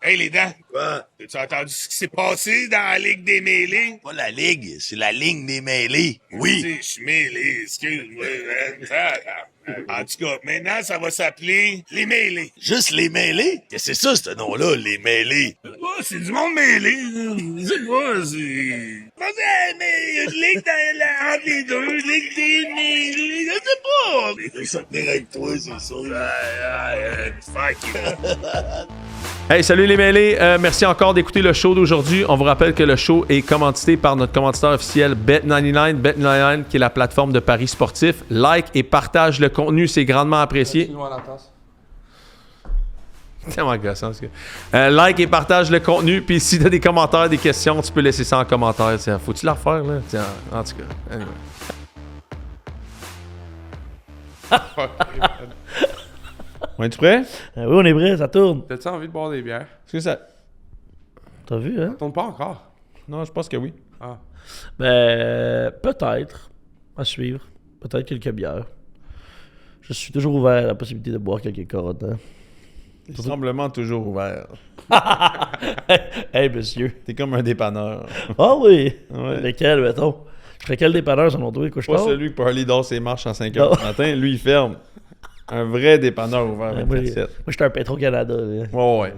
Hey, les dents! Quoi? As-tu entendu ce qui s'est passé dans la Ligue des mêlés? Pas la ligue, c'est la ligne des mêlés. Oui. Je suis mêlé, excuse-moi. En tout cas, maintenant, ça va s'appeler les mêlés. Juste les mêlés? Qu'est-ce que c'est ça, ce nom-là, les mêlés? Oh, c'est du monde mêlé. C'est quoi, c'est... Mais il y a une ligue entre les deux, ligue des mêlés, je sais pas. Ça tenir avec toi, c'est ça. Fuck you. Hey, salut les mêlés. Merci encore d'écouter le show d'aujourd'hui. On vous rappelle que le show est commandité par notre commanditaire officiel Bet99. Bet99 qui est la plateforme de paris sportifs. Like et partage le contenu, c'est grandement apprécié. C'est tellement gossant, ce gars. Like et partage le contenu. Puis si tu as des commentaires, des questions, tu peux laisser ça en commentaire. Tiens, faut-tu la refaire, là? Tiens, en tout cas. Anyway. On est-tu prêt? Oui, on est prêt, ça tourne. T'as-tu envie de boire des bières? Est-ce que ça... T'as vu, hein? Ça tourne pas encore. Non, je pense que oui. Ah. Ben, peut-être. À suivre. Peut-être quelques bières. Je suis toujours ouvert à la possibilité de boire quelques carottes. Hein? Semblement toujours ouvert. Hey, monsieur. T'es comme un dépanneur. Ah oui! Ouais. Lequel, mettons? Je ferais quel dépanneur selon toi, couche Pas celui qui peut aller dans ses marches à 5h du matin. Lui, il ferme. Un vrai dépanneur ouvert Moi, 24/7. moi j'étais un Petro-Canada. Là. Ouais.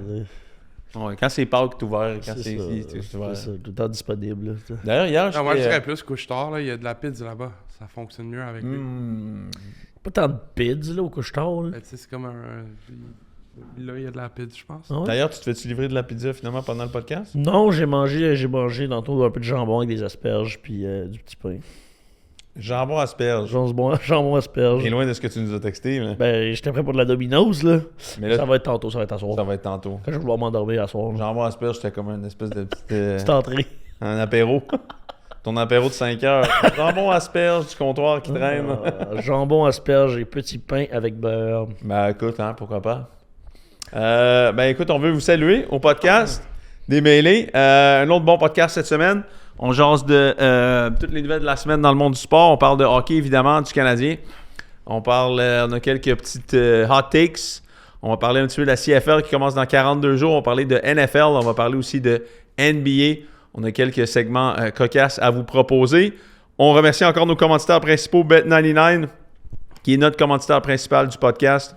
Ouais, quand c'est Pâques, c'est ouvert. Quand c'est ça, ici, c'est ouvert. c'est ça, tout le temps disponible. Là, ça. D'ailleurs, hier, Non, moi, je j'étais... dirais plus couche-tard, là. Il y a de la pizza là-bas. Ça fonctionne mieux avec lui. Pas tant de pids là, au couche-tard. Là. Ben, tu sais, c'est comme un... Là, il y a de la pizza, je pense. Ah ouais? D'ailleurs, tu te fais-tu livrer de la pizza finalement pendant le podcast? Non, j'ai mangé tantôt un peu de jambon avec des asperges puis du petit pain. Jambon asperge. Jambon asperge. Et loin de ce que tu nous as texté. Là. Ben, j'étais prêt pour de la Domino's, là. Mais là, Ça va être tantôt, ça va être à soir. ça va être tantôt. Quand je vais vouloir m'endormir à soir. Jambon asperge, c'était comme une espèce de petite... C'est entré. un apéro. Ton apéro de 5 heures. Jambon asperge du comptoir qui traîne. Jambon, asperge et petit pain avec beurre. Ben écoute, hein, pourquoi pas. Ben écoute, on veut vous saluer au podcast des mêlés. Un autre bon podcast cette semaine. On jase de toutes les nouvelles de la semaine dans le monde du sport. On parle de hockey, évidemment, du Canadien. On a quelques petites hot takes. On va parler un petit peu de la CFL qui commence dans 42 jours. On va parler de NFL. On va parler aussi de NBA. On a quelques segments cocasses à vous proposer. On remercie encore nos commanditaires principaux, Bet99, qui est notre commanditaire principal du podcast.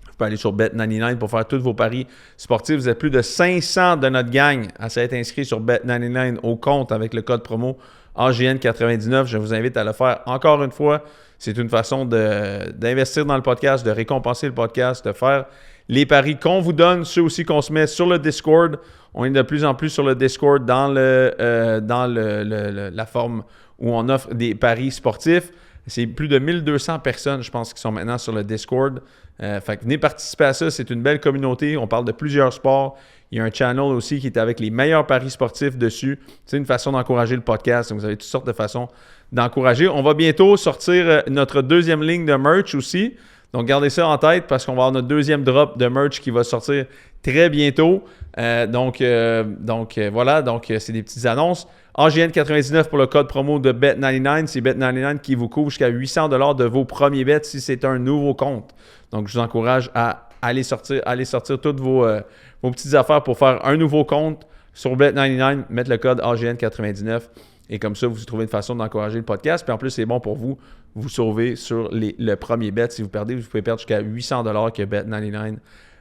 Vous pouvez aller sur Bet99 pour faire tous vos paris sportifs. Vous êtes plus de 500 de notre gang à s'être inscrits sur Bet99 au compte avec le code promo AGN99. Je vous invite à le faire encore une fois. C'est une façon d'investir dans le podcast, de récompenser le podcast, de faire les paris qu'on vous donne, ceux aussi qu'on se met sur le Discord. On est de plus en plus sur le Discord dans la forme où on offre des paris sportifs. C'est plus de 1200 personnes, je pense, qui sont maintenant sur le Discord. Fait que venez participer à ça. C'est une belle communauté. On parle de plusieurs sports. Il y a un channel aussi qui est avec les meilleurs paris sportifs dessus. C'est une façon d'encourager le podcast. Donc, vous avez toutes sortes de façons d'encourager. On va bientôt sortir notre deuxième ligne de merch aussi. Donc, gardez ça en tête parce qu'on va avoir notre deuxième drop de merch qui va sortir très bientôt. Voilà. Donc, c'est des petites annonces. AGN99 pour le code promo de Bet99. C'est Bet99 qui vous couvre jusqu'à 800$ de vos premiers bets si c'est un nouveau compte. Donc, je vous encourage à aller sortir toutes vos petites affaires pour faire un nouveau compte sur Bet99, mettre le code AGN99 et comme ça, vous trouvez une façon d'encourager le podcast. Puis en plus, c'est bon pour vous sauver sur le premier bet. Si vous perdez, vous pouvez perdre jusqu'à 800$ que Bet99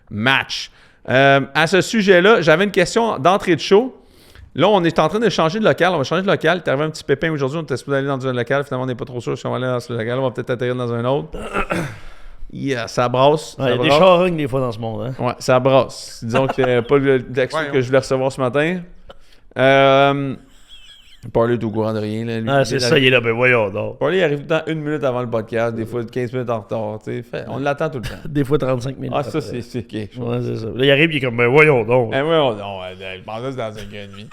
match. À ce sujet-là, j'avais une question d'entrée de show. Là, on est en train de changer de local. On va changer de local. Il est arrivé un petit pépin aujourd'hui. On était supposé aller dans un local. Finalement, on n'est pas trop sûr si on va aller dans ce local. On va peut-être atterrir dans un autre. Yeah, ça brasse. Il y a des charognes des fois dans ce monde. Hein? Ouais, ça brasse. Disons que c'est pas le texte que je voulais recevoir ce matin. Parler est au courant de rien. Là. Lui, C'est ça, il est là. Ben voyons donc. Parler arrive tout le temps 1 minute avant le podcast, des fois 15 minutes en retard. On l'attend tout le temps. Des fois 35 minutes. Ah, ça, c'est quelque chose. Ouais, c'est ça. Là, il arrive, il est comme, ben voyons donc. Eh oui, je pensais que c'était dans 5h30.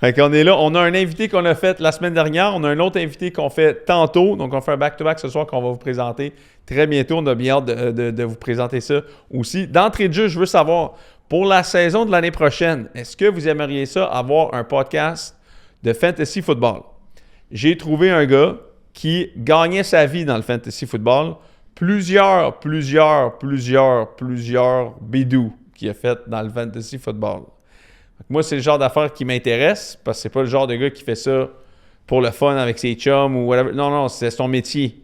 Fait qu'on est là. On a un invité qu'on a fait la semaine dernière. On a un autre invité qu'on fait tantôt. Donc, on fait un back-to-back ce soir qu'on va vous présenter très bientôt. On a bien hâte de vous présenter ça aussi. D'entrée de jeu, je veux savoir, pour la saison de l'année prochaine, est-ce que vous aimeriez ça avoir un podcast de fantasy football? J'ai trouvé un gars qui gagnait sa vie dans le fantasy football. Plusieurs bidous qu'il a fait dans le fantasy football. Moi, c'est le genre d'affaire qui m'intéresse parce que c'est pas le genre de gars qui fait ça pour le fun avec ses chums ou whatever. Non, c'est son métier.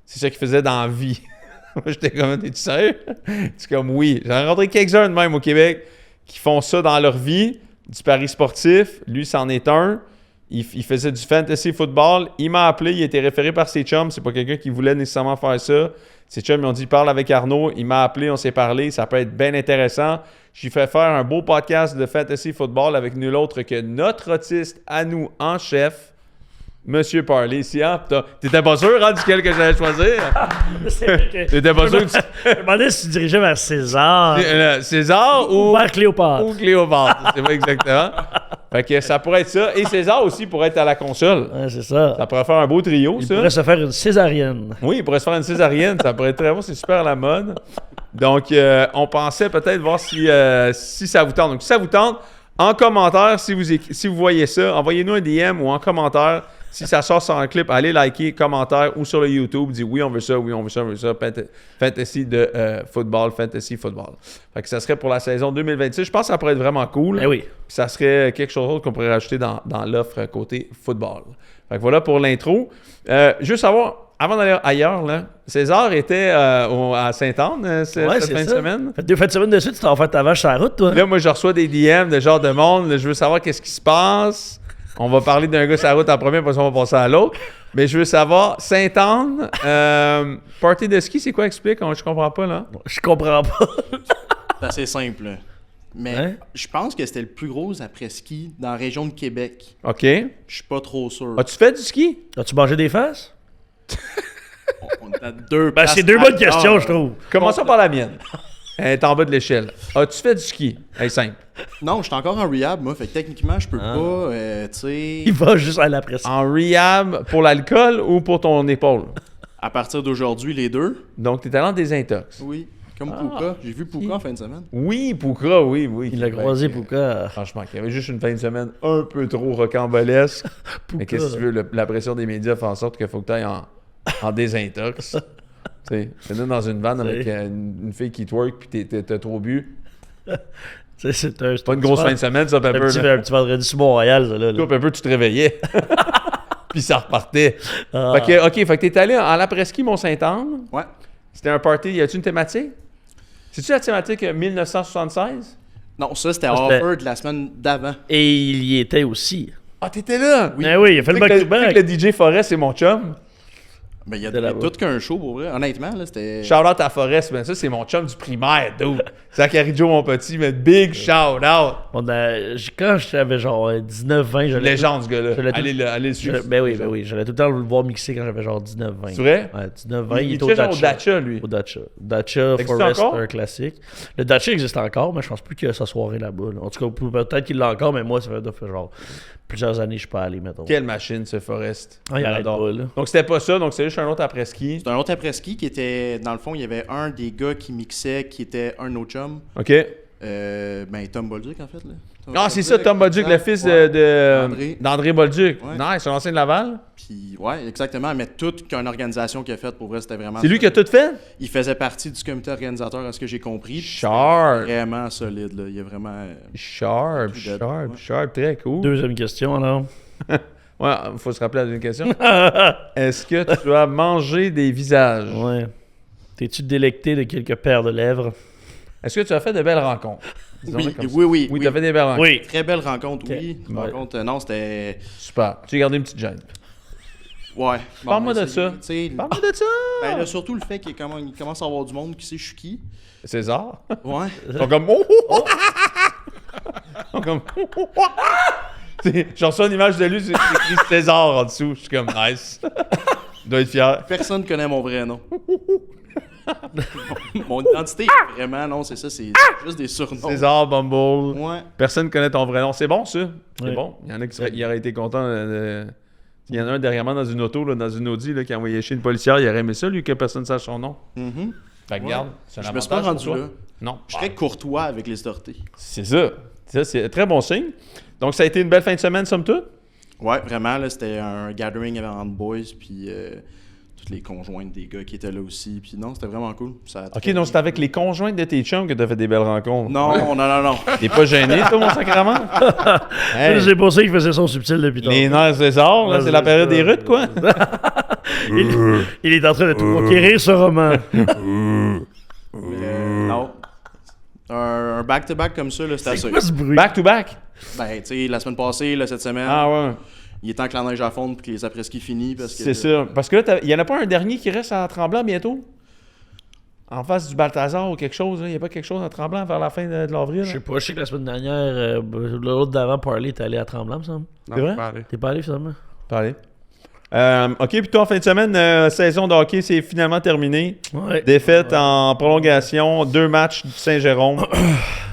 C'est ça qu'il faisait dans la vie. Moi, j'étais comme, t'es-tu sérieux? C'est comme, oui. J'en ai rencontré quelques-uns de même au Québec qui font ça dans leur vie, du pari sportif. Lui, c'en est un. Il faisait du fantasy football. Il m'a appelé, il a été référé par ses chums. C'est pas quelqu'un qui voulait nécessairement faire ça. Ses chums ils ont dit, parle avec Arnaud. Il m'a appelé, on s'est parlé. Ça peut être bien intéressant. J'ai fait faire un beau podcast de fantasy football avec nul autre que notre autiste à nous en chef, Monsieur Parley. Si, hein, t'étais pas sûr, hein, duquel que j'allais choisir? T'étais pas sûr que tu... Je me demandais si tu dirigeais vers César. César ou vers Cléopâtre. Ou Cléopâtre, c'est pas exactement. Fait que ça pourrait être ça. Et César aussi pourrait être à la console. Ouais, c'est ça. Ça pourrait faire un beau trio, Il ça. pourrait se faire une césarienne. Oui, il pourrait se faire une césarienne. Ça pourrait être très bon. C'est super à la mode. Donc, on pensait peut-être voir si ça vous tente. Donc, si ça vous tente, en commentaire, si vous voyez ça, envoyez-nous un DM ou en commentaire. Si ça sort sur un clip, allez liker, commentaire ou sur le YouTube, dites oui, on veut ça, oui, on veut ça, on veut ça. Fantasy de football, fantasy football. Fait que ça serait pour la saison 2026. Je pense que ça pourrait être vraiment cool. Eh oui. Puis ça serait quelque chose d'autre qu'on pourrait rajouter dans l'offre côté football. Fait que voilà pour l'intro. Juste savoir, avant d'aller ailleurs, là, César était à Sainte-Anne cette fin de semaine. Fait 2 fins de semaine de suite, tu t'en fait ta vache sur la route, toi. Là, moi, je reçois des DM de genre de monde. Là, je veux savoir qu'est-ce qui se passe. On va parler d'un gars sur la route en premier, parce qu'on va passer à l'autre. Mais je veux savoir, Sainte-Anne, party de ski, c'est quoi? Explique, je comprends pas, là. Je comprends pas. C'est assez simple. Mais Hein? je pense que c'était le plus gros après-ski dans la région de Québec. OK. Je suis pas trop sûr. As-tu fait du ski? As-tu mangé des fesses? On est à 2 Ben, c'est 2 bonnes questions, je trouve. Commençons par la mienne. Elle est en bas de l'échelle. As-tu fait du ski? Elle est simple. Non, je suis encore en rehab, moi. Fait que techniquement, je peux pas, tu sais... Il va juste à l'après-ski. En rehab pour l'alcool ou pour ton épaule? À partir d'aujourd'hui, les deux. Donc, t'es allé en désintox. Oui. Comme Pouka. J'ai vu Pouka en fin de semaine. Oui, Pouka, oui. Il a croisé Pouka. Franchement, il y avait juste une fin de semaine un peu trop rocambolesque. Mais qu'est-ce que tu veux? La pression des médias fait en sorte qu'il faut que tu ailles en désintox. Tu sais, dans une vanne avec une fille qui twerk puis t'as trop bu. C'est pas une grosse fin de semaine, ça, Pepper. Un petit vendredi sur Montréal, ça, là. Toi, Pepper, tu te réveillais. Puis ça repartait. Ah. Fait que t'es allé en l'après-ski Mont-Saint-Anne. Ouais. C'était un party. Y a-tu une thématique? C'est-tu la thématique 1976? Non, ça, c'était Ça, à c'était- Offer de la semaine d'avant. Et il y était aussi. Ah, t'étais là? Oui, oui, il a fait le Tu sais back-to-back. que le DJ Forest, c'est mon chum. Ben, il y a C'était là-bas. tout qu'un show, pour vrai. Honnêtement, là, c'était... Shout-out à Forest, ben ça, c'est mon chum du primaire, dude. Zachary Joe, mon petit, mais big shout-out. Quand j'avais genre 19-20, j'allais... Légende, ce gars-là. j'allais tout- Allez le suivre. Ben oui. J'allais tout le temps le voir mixer quand j'avais genre 19-20. C'est vrai? Ouais, 19-20, Il il était était au genre Dacia. au Dacia, lui. Au Dacia. Dacia, Existe Forest, encore? un classique. Le Dacia existe encore, mais je pense plus qu'il y a sa soirée là-bas. Là. En tout cas, peut-être qu'il l'a encore, mais moi, ça fait genre plusieurs années que je suis pas allé, mettons. Quelle machine, ce Forest. Ah, il arrête J'adore. pas, là. Donc, c'était pas ça. Donc, c'est juste un autre après-ski. C'était un autre après-ski qui était... Dans le fond, il y avait un des gars qui mixait, qui était un de nos chums. OK. Ben, Tom Bolduc, en fait, là. Ah, c'est ça, Tom Bolduc, le fils d'André Bolduc. Ouais. Nice, un ancien de Laval. Puis, ouais, exactement. Mais toute qu'une organisation qui a fait, pour vrai, c'était vraiment... C'est lui qui a tout fait? Il faisait partie du comité organisateur, à ce que j'ai compris. Puis Sharp. Vraiment solide, là. Il est vraiment... Sharp, Tout dead. sharp, Ouais. sharp. Très cool. Deuxième question, alors. Ouais, faut se rappeler la deuxième question. Est-ce que tu as mangé des visages? Ouais. T'es-tu délecté de quelques paires de lèvres? Est-ce que tu as fait de belles rencontres? Disons-le Oui, comme ça. oui. Oui, tu as fait des belles rencontres. Oui. Très belle rencontre, Ok. oui. Ouais. Rencontre, non, c'était... Super. Tu as gardé une petite gêne. Ouais. Parle-moi de ben, ça. tu sais, Parle-moi de ça! ben, là, surtout le fait qu'il commence à avoir du monde qui sait je suis qui. César. Ouais. Ils sont comme... Oh, oh, oh. Ils sont comme... Oh, oh, oh. J'en reçois une image de lui, c'est écrit César en dessous. Je suis comme, nice. Il doit être fier. Personne connaît mon vrai nom. Mon identité, vraiment, non, c'est ça, c'est juste des surnoms. César Bumble. Ouais. Personne ne connaît ton vrai nom. C'est bon, ça. C'est Oui. bon. Il y en a qui auraient été contents Il y en a un derrière moi dans une auto, là, dans une Audi, là, qui a envoyé chez une policière. Il aurait aimé ça, lui, que personne ne sache son nom. Mhm. Fait que Ouais. regarde, c'est un Je me suis pas avantage pour rendu toi. là. Non. Je serais courtois avec les autorités. C'est ça. C'est un très bon signe. Donc, ça a été une belle fin de semaine, somme toute. Ouais, vraiment, là, c'était un gathering entre boys, puis tout toutes les conjointes des gars qui étaient là aussi. Puis non, c'était vraiment cool. Ok, donc c'est avec les conjointes de tes chums que t'as fait des belles rencontres. Non. T'es pas gêné, toi, mon sacrement? Hey, C'est pour ça qu'il faisait son subtil depuis tard. les nerfs César, là, c'est la période des rudes, quoi. Il est en train de tout conquérir, ce roman. Non. Un back-to-back comme ça, là, c'était assez. C'est quoi ce bruit? Back to back? Ben, tu sais, la semaine passée, là, cette semaine, Ah ouais. il est temps que la neige à fondre puis que les après-ski finissent parce que... C'est ça. Parce que là, il y en a pas un dernier qui reste à Tremblant bientôt? En face du Balthazar ou quelque chose, il n'y a pas quelque chose à Tremblant vers la fin de l'avril? Je sais pas, je sais que la semaine dernière, l'autre d'avant, Parley, t'es allé à Tremblant, me semble. Non, C'est vrai? je peux aller. T'es pas allé, finalement? Parlez. OK, puis toi, en fin de semaine, saison de hockey, c'est finalement terminé. Ouais. Défaite en prolongation, 2 matchs du Saint-Jérôme.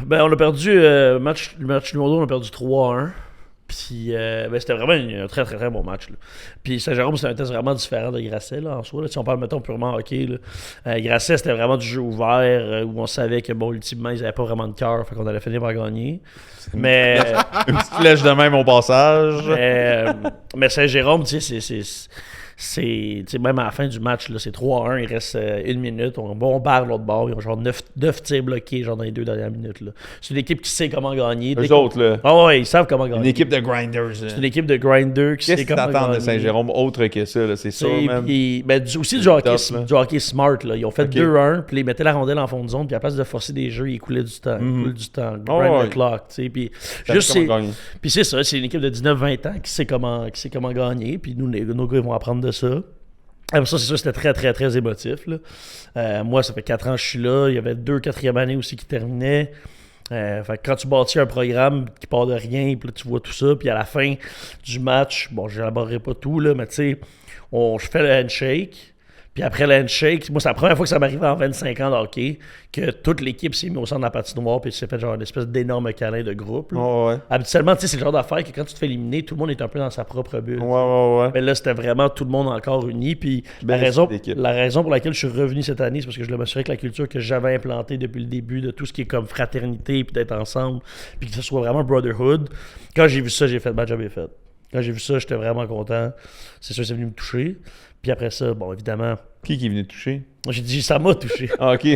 Ben, on a perdu, match numéro 2, on a perdu 3-1. Puis, ben, c'était vraiment un très, très, très bon match. Là. Puis, Saint-Jérôme, c'était un test vraiment différent de Grasset, là, en soi. Là. Si on parle, mettons, purement hockey, là. Grasset, c'était vraiment du jeu ouvert, où on savait que, bon, ultimement, ils n'avaient pas vraiment de cœur, fait qu'on allait finir par gagner. Mais, Une petite flèche de même au passage. mais Saint-Jérôme, tu sais, tu sais, même à la fin du match, là, c'est 3-1, il reste 1 minute, on barre l'autre bord, ils ont genre 9 tirs bloqués genre dans les 2 dernières minutes. Là. C'est une équipe qui sait comment gagner. Eux autres, là. Ah ouais, ils savent comment gagner. Une équipe de grinders. C'est une équipe de grinders qui Qu'est-ce sait que comment t'attends gagner. de Saint-Jérôme autre que ça, là? C'est sûr, man. Ben, aussi du hockey, Top, là. du hockey smart. Là. Ils ont fait Ok. 2-1, puis ils mettaient la rondelle en fond de zone, puis à la place de forcer des jeux, ils coulaient du temps. Ils coulaient du temps. Oh, Grind ouais. the clock, tu sais. Puis T'as juste, vu comment gagner. puis c'est ça, c'est une équipe de 19-20 ans qui sait comment gagner, puis nous, nos gars, ils vont apprendre de ça. Après ça, c'est sûr, c'était très, très, très émotif. Là. Moi, ça fait 4 ans que je suis là. Il y avait 2 quatrième années aussi qui terminaient. Fait que quand tu bâtis un programme qui part de rien, puis là, tu vois tout ça, puis à la fin du match, bon, je n'élaborerai pas tout, là, mais tu sais, je fais le handshake. Puis après le handshake, moi, c'est la première fois que ça m'arrive en 25 ans de hockey que toute l'équipe s'est mise au centre de la patinoire puis s'est fait genre une espèce d'énorme câlin de groupe. Là. Oh, ouais. Habituellement, tu sais, c'est le genre d'affaire que quand tu te fais éliminer, tout le monde est un peu dans sa propre bulle. Ouais. Mais là, c'était vraiment tout le monde encore uni. Puis la Belle raison équipe. pour laquelle je suis revenu cette année, c'est parce que je voulais m'assurer que la culture que j'avais implantée depuis le début, de tout ce qui est comme fraternité, puis d'être ensemble, puis que ce soit vraiment brotherhood. Quand j'ai vu ça, j'ai fait ma job est faite. Quand j'ai vu ça, j'étais vraiment content. C'est sûr, c'est venu me toucher. Puis après ça, bon, évidemment, Qui est venu te toucher? j'ai dit ça m'a touché. Ah, OK.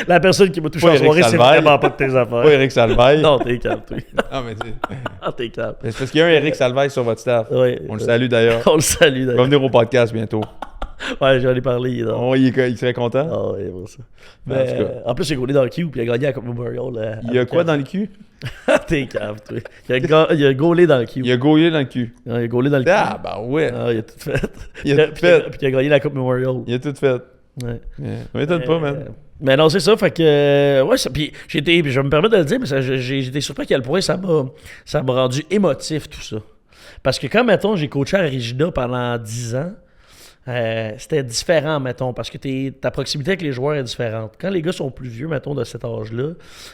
La personne qui m'a touché Pas en Eric soirée, c'est Salvaille. vraiment pas de tes affaires. Pas Eric Salvaille. Non, t'es calme, toi. Ah, mais Ah, t'es calme. c'est parce qu'il y a un Eric Salvaille sur votre staff. Ouais, On le salue d'ailleurs. On le salue Il va d'ailleurs. venir au podcast bientôt. Ouais, j'en ai parlé. Il est dans... Il serait content. Ah ouais, bon ça. En tout Mais, cas. en plus, il a gaulé dans le cube, puis il a gagné à Coupe Memorial. Il y a quoi dans le cul? T'es calme, toi. Il a gaulé dans le cube. Il a gaulé dans le cul. Il a gaulé dans le cube. Ah, ben ouais. Ah, il a tout fait. Il a tout fait. Puis il a gagné la Coupe Memorial. Il a tout fait. Ouais. Ça m'étonne pas, man. Mais non, c'est ça, fait que... ouais, ça, puis je vais me permettre de le dire, mais j'étais surpris à quel point ça m'a rendu émotif, tout ça. Parce que quand, mettons, j'ai coaché à Regina pendant 10 ans, c'était différent, mettons, parce que ta proximité avec les joueurs est différente. Quand les gars sont plus vieux, mettons, de cet âge-là,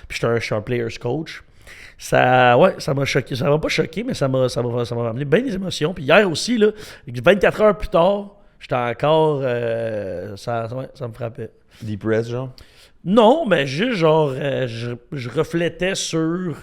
puis je suis un player's coach, ça m'a choqué. Ça m'a pas choqué, mais ça m'a amené bien des émotions. Puis hier aussi, là, 24 heures plus tard, j'étais encore... ça me frappait. Deep Press, genre. Non, mais juste genre, je reflétais sur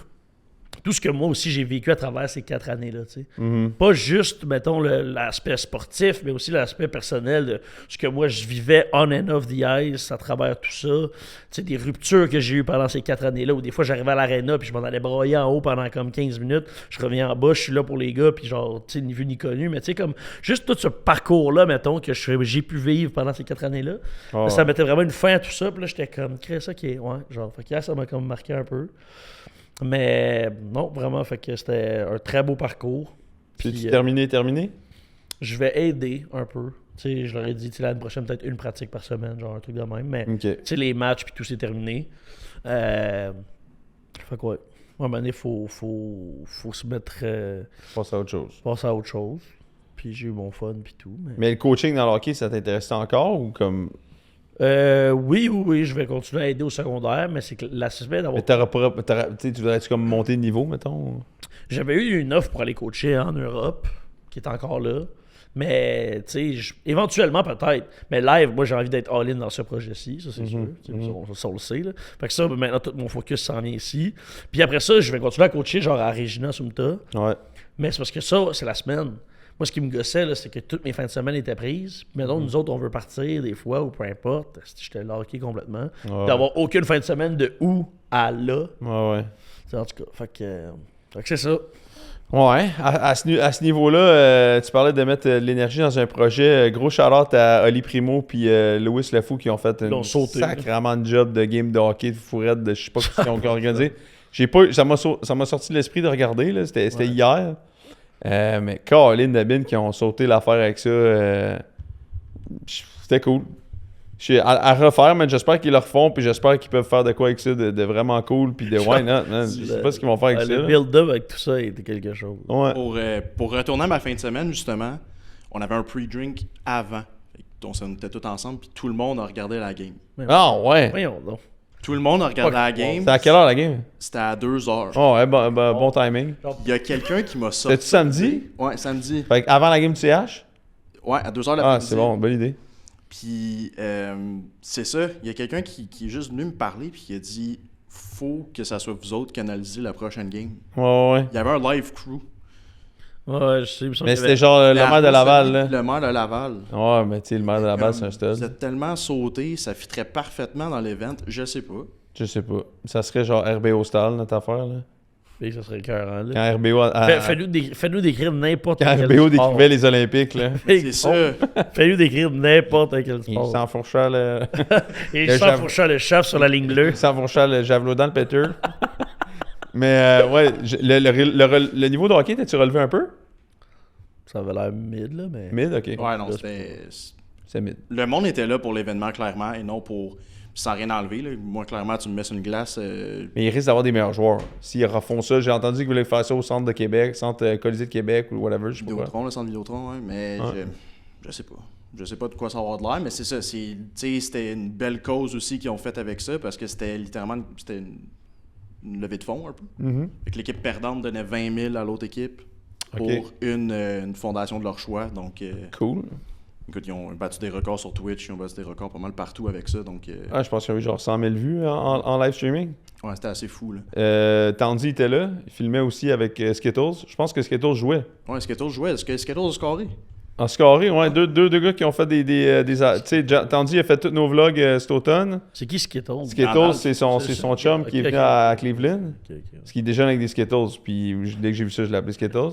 tout ce que moi aussi j'ai vécu à travers ces 4 années-là, tu sais. Mm-hmm. Pas juste, mettons, l'aspect sportif, mais aussi l'aspect personnel de ce que moi je vivais on and off the ice à travers tout ça. Tu sais, des ruptures que j'ai eues pendant ces 4 années-là, où des fois j'arrivais à l'aréna puis je m'en allais broyer en haut pendant comme 15 minutes, je reviens en bas, je suis là pour les gars, puis genre, tu sais, ni vu ni connu, mais tu sais, comme juste tout ce parcours-là, mettons, que j'ai pu vivre pendant ces 4 années-là, Oh, ça mettait vraiment une fin à tout ça, puis là j'étais comme, crée ça qui est, ouais, genre, fait que hier, ça m'a comme marqué un peu. Mais non, vraiment, fait que c'était un très beau parcours. Puis Puis, tu terminé? je vais aider un peu. Tu sais, je leur ai dit, tu sais, l'année prochaine, peut-être une pratique par semaine, genre un truc de même. Mais, OK. tu sais, les matchs, puis tout c'est terminé. Fait quoi? À un moment donné, faut se mettre... Passe à autre chose. passer à autre chose. Puis j'ai eu mon fun, puis tout. Mais le coaching dans le hockey, ça t'intéresse encore ou comme... Oui, je vais continuer à aider au secondaire, mais c'est que l'aspect d'avoir... Mais tu voudrais-tu comme monter de niveau, mettons? J'avais eu une offre pour aller coacher en Europe, qui est encore là. Mais, tu sais, éventuellement peut-être. Mais live, moi, j'ai envie d'être all-in dans ce projet-ci, ça, c'est sûr. Tu sais, ça, on le sait, là. Fait que ça, maintenant, tout mon focus s'en vient ici. Puis après ça, je vais continuer à coacher, genre à Regina Sumta. Ouais. Mais c'est parce que ça, c'est la semaine. Moi, ce qui me gossait, là, c'est que toutes mes fins de semaine étaient prises. Puis, mettons, nous autres, on veut partir des fois ou peu importe. J'étais largué complètement. Ouais. D'avoir aucune fin de semaine de où à là. Ouais. T'sais, en tout cas, fait que c'est ça. Ouais, à ce niveau-là, tu parlais de mettre de l'énergie dans un projet. Gros shout-out à Oli Primo puis Louis Lefou qui ont fait Ils l'ont un sauté, sacrément de job de game de hockey, de fourrette, de je sais pas ce qu'ils ont organisé. Ça m'a sorti de l'esprit de regarder, là. C'était hier. Mais Caroline Dabin qui ont sauté l'affaire avec ça, c'était cool. À refaire, mais j'espère qu'ils le refont, puis j'espère qu'ils peuvent faire de quoi avec ça de vraiment cool, puis de why not, man. Je sais pas ce qu'ils vont faire avec ça. Le là. build-up avec tout ça était quelque chose. Ouais. Pour retourner à ma fin de semaine, justement, on avait un pre-drink avant. On était tous ensemble, puis tout le monde a regardé la game. Ah, ouais. Voyons donc. Tout le monde a regardé la game. C'était à quelle heure la game? C'était à 2h. Oh, ouais, bon timing. Il y a quelqu'un qui m'a sorti. C'était-tu samedi? Ouais, samedi. Fait avant la game du CH? Ouais, à 2h l'après-midi. Ah, c'est bon, bonne idée. Puis, c'est ça. Il y a quelqu'un qui est juste venu me parler, puis qui a dit faut que ça soit vous autres qui analysez la prochaine game. Ouais. Il y avait un live crew. Ouais, je sais. Mais c'était genre le maire de Laval, là. Le maire de Laval. Ouais, mais tu sais, le maire de Laval, c'est un Vous stud. êtes tellement sauté, ça fitterait parfaitement dans l'event. Je sais pas. Je sais pas. Ça serait genre RBO style, notre affaire, là. Et ça serait écœurant, là. Quand RBO... Fais-nous décrire n'importe Quand quel RBO sport. décrivait les Olympiques, là. C'est ça. Fais-nous décrire n'importe quel Il sport. s'enfourchait le... Et le il s'enfourchait le chef sur la ligne bleue. Il s'enfourchait le javelot dans le péteur. Mais ouais, le niveau de hockey, t'as-tu relevé un peu? Ça avait l'air mid, là, mais... Mid, ok. Ouais, non, c'était. C'est mid. Le monde était là pour l'événement, clairement, et non pour. Sans rien enlever, là. Moi, clairement, tu me mets sur une glace. Mais il risque d'avoir des meilleurs joueurs. S'ils refont ça, j'ai entendu qu'ils voulaient faire ça au centre de Québec, centre Colisée de Québec ou whatever, je sais pas quoi. Vidéotron, le centre Vidéotron, ouais, mais je sais pas. Je sais pas de quoi ça va avoir de l'air, mais c'est ça. C'était une belle cause aussi qu'ils ont faite avec ça, parce que c'était littéralement une levée de fonds, un peu. Mhm. Fait que l'équipe perdante donnait 20 000 à l'autre équipe pour Ok. une fondation de leur choix. Donc, Cool. écoute, ils ont battu des records sur Twitch, ils ont battu des records pas mal partout avec ça. Donc, Ah, je pense qu'il y a eu genre 100 000 vues en live streaming. ouais, c'était assez fou, là. Tandy était là. Il filmait aussi avec Skittles. Je pense que Skittles jouait. Ouais, Skittles jouait. Est-ce que Skittles a scoré? En scoré, ouais. Deux gars qui ont fait des tu sais, Tandy a fait tous nos vlogs cet automne. C'est qui Skittles? Skittles, c'est son chum Ok, qui est ok. venu à Cleveland. Ok. Parce qu'il déjeune avec des Skittles. Puis dès que j'ai vu ça, je l'ai appelé Skittles.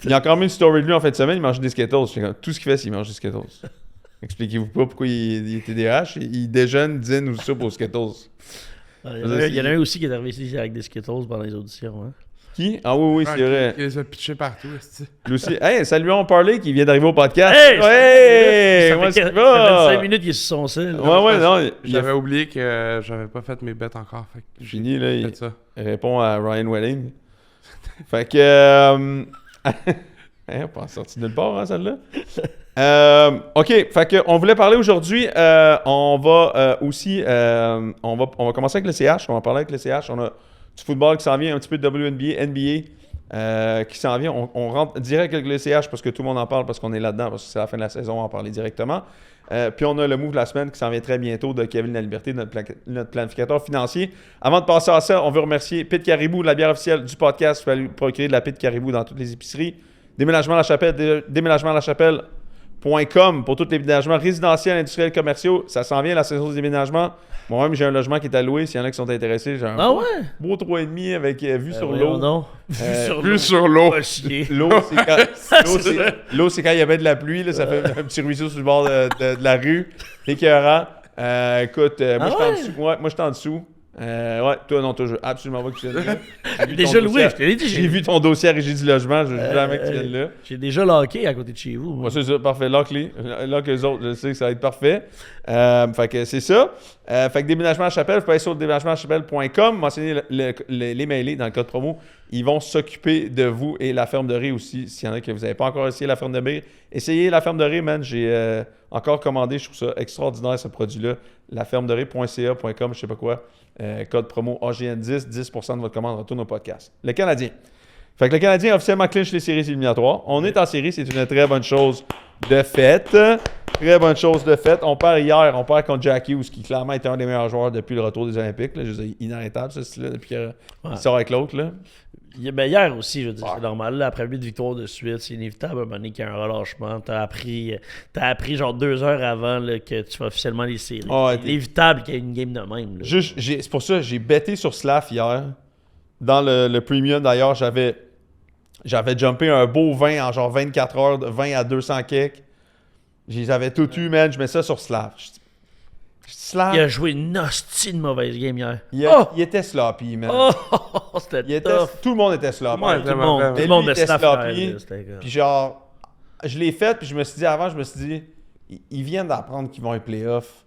Il y a encore mis une story de lui en fin de semaine, il mangeait des Skittles. J'étais comme, tout ce qu'il fait, c'est qu'il mange des Skittles. Expliquez-vous pas pourquoi il était TDAH. Il déjeune, dîne ou soupe aux Skittles. Il y en a un aussi qui est arrivé ici avec des Skittles pendant les auditions. Hein? Qui? Ah oui, c'est vrai. Il les a pitchés partout, est-ce que Lui aussi. Hey, saluons Parley qui vient d'arriver au podcast. Hey! Ouais! Ça Moi, fait c'est ça pas. fait 25 minutes qu'il est sur son sel. Ouais, non. Il a J'avais oublié que j'avais pas fait mes bêtes encore. Fait que j'ai fini, là. Il fait ça. répond à Ryan Wedding. Fait que. Hein, pas sorti nulle part, hein, celle-là. OK, fait que on voulait parler aujourd'hui. On va aussi. On va commencer avec le CH. On va parler avec le CH. On a du football qui s'en vient, un petit peu de WNBA, NBA qui s'en vient. On rentre direct avec le CH parce que tout le monde en parle, parce qu'on est là-dedans, parce que c'est la fin de la saison, on va en parler directement. Puis on a le move de la semaine qui s'en vient très bientôt de Kevin Laliberté, notre planificateur financier. Avant de passer à ça, on veut remercier Pit Caribou, la bière officielle du podcast. Vous pouvez aller procurer de la Pit Caribou dans toutes les épiceries. Déménagement à la Chapelle, déménagementlachapelle.com pour tous les déménagements résidentiels, industriels, commerciaux. Ça s'en vient la saison des déménagements. Moi-même, j'ai un logement qui est alloué. S'il y en a qui sont intéressés, j'ai un Ah ouais? beau 3,5 avec vue sur Voyons l'eau. donc. Vue sur l'eau. Pas chier. L'eau, c'est quand il y avait de la pluie. Là, ça fait un petit ruisseau sur le bord de la rue. Écœurant. Écoute, moi, je suis en dessous. Ouais, moi, je suis en dessous. Ouais, toi, non, toi, je veux absolument pas que tu viennes là. J'ai vu Déjà ton loué, dossier- je te l'ai dit. J'ai vu ton dossier à Régie du logement. Je veux jamais que tu viennes là. J'ai déjà locké à côté de chez vous. moi. Ouais, c'est ça, parfait. Lock-les. Lock les autres, je sais que ça va être parfait. Fait que c'est ça. Fait que déménagement à Chapelle, vous pouvez aller sur déménagementlachapelle.com, mentionner les mailés dans le code promo. Ils vont s'occuper de vous et la ferme de riz aussi. S'il y en a que vous n'avez pas encore essayé la ferme de riz, essayez la ferme de riz, man. J'ai encore commandé, je trouve ça extraordinaire ce produit-là. Lafermederie.ca.com, je sais pas quoi. Code promo AGN10, 10% de votre commande retourne au podcast. Le Canadien. Fait que le Canadien a officiellement clinché les séries éliminatoires. On est en série, c'est une très bonne chose de fait. Très bonne chose de fait. On perd hier, on perd contre Jack Hughes, qui clairement était un des meilleurs joueurs depuis le retour des Olympiques. Là. Je veux dire, inarrêtable ce style-là, depuis qu'il sort avec l'autre. Là. Hier aussi, je veux dire, c'est normal. Là, après 8 victoires de suite, c'est inévitable à un moment donné qu'il y a un relâchement. T'as appris genre 2 heures avant là, que tu fais officiellement les séries. Ouais, c'est inévitable qu'il y ait une game de même. Là. C'est pour ça que j'ai betté sur Slav hier. Dans le premium, d'ailleurs, j'avais jumpé un beau 20 en genre 24 heures, de 20 à 200 kicks. Je les avais tout eu, man. Je mets ça sur Slav. Slav, Il a joué une hostie de mauvaise game hier. il était sloppy, man. C'était Il était- tough. tout le monde était sloppy. Ouais, Tout le monde, vraiment. tout le monde Mais de lui, il était staff sloppy. hier, là, c'était comme- Puis genre, je l'ai fait, puis je me suis dit, ils viennent d'apprendre qu'ils vont être playoffs.